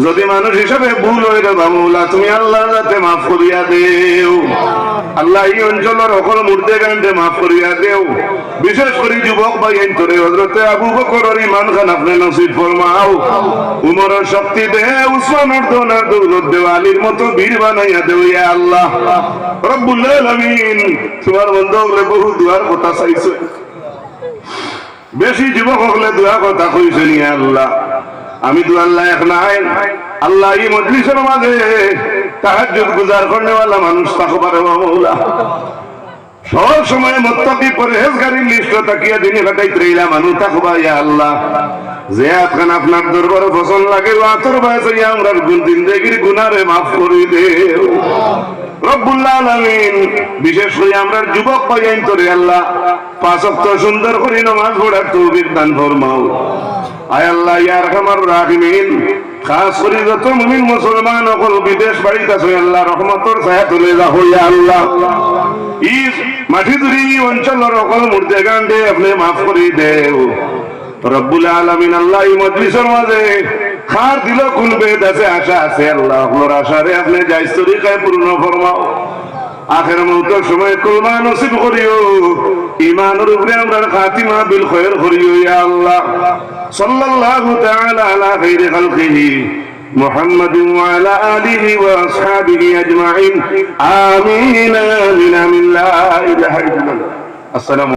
যদি মানুষ হিসাবে ভুল হয়ে রে বাবুলা তুমি আল্লাহ যাতে মাফ করিয়া দেও। আল্লাহ এই অঞ্চলের অকল মুর্দে গান্ডে মাফ করিয়া দেও। বিশেষ করে যুবক ভাই অন্তরে হযরতে আবু বকরের ঈমান খান আপনি নসিব ফরমাও। উমরের শক্তি দে, উসমানের দোনার দৌলত দেও, আলীর মতো বীর বানাইয়া দেও ইয়া আল্লাহ রব্বুল আলামিন। তোমার বন্ধু হলে বহু দুয়ার কথা চাইছে, বেশি যুবক হলে দুয়া কথা কইছেন ইয়া আল্লাহ। আমি তো আল্লাহ এক নাই, আল্লাহ এই মজলিসের মাঝে তাহাজ্জুদ গুজার করনেওয়ালা মানুষ থাকো পারে মাওলা। সব সময় মুত্তাকি পরহেজগারির লিস্ট তাকিয়া দিনে কাটাইতে রইলা মানুষ থাকবা ইয়া আল্লাহ। যে আতখান আপনার দরবারে পছন্দ লাগে আতর বাসে আমরা জিন্দেগির গুনারে মাফ করে দেও রব্বুল আলামিন। বিশেষ করে আমরা যুবক পাইন তোরে আল্লাহ পাঁচ ওয়াক্ত সুন্দর করে নামাজ পড়ার তৌফিক দান ফরমাও। আয় আল্লাহ ইয়া আরহামার রাহিমিন, খাস করে যত মুমিন মুসলমান সকল বিদেশ বাড়িতে আছে আল্লাহ রহমতের ছায়া তুলে রাখো ইয়া আল্লাহ। এই মাটিদুরি অঞ্চলের সকল মুর্দে গান্ডে আপনি মাফ করে দেও রব্বুল আলামিন। আল্লাহ এই মজলিসের মাঝে খার দিল কোন বেদ আছে আশা আছে আল্লাহ আপনার আশারে আপনি জায়েজ তরিকায় পূর্ণ ফরমাও। আখের মৌতের সময় কলমা নসিব করিও, ঈমানের উপরে আমরা খাতিমা বিল খায়র করিও ইয়া আল্লাহ। সাল্লাল্লাহু তাআলা আলা খায়রি খালকিহি মুহাম্মাদিন ওয়া আলা আলিহি ওয়া আসহাবিহি আজমাইন। আমিন আমিন আমিন লা ইলাহা ইল্লাল্লাহ। আসসালামু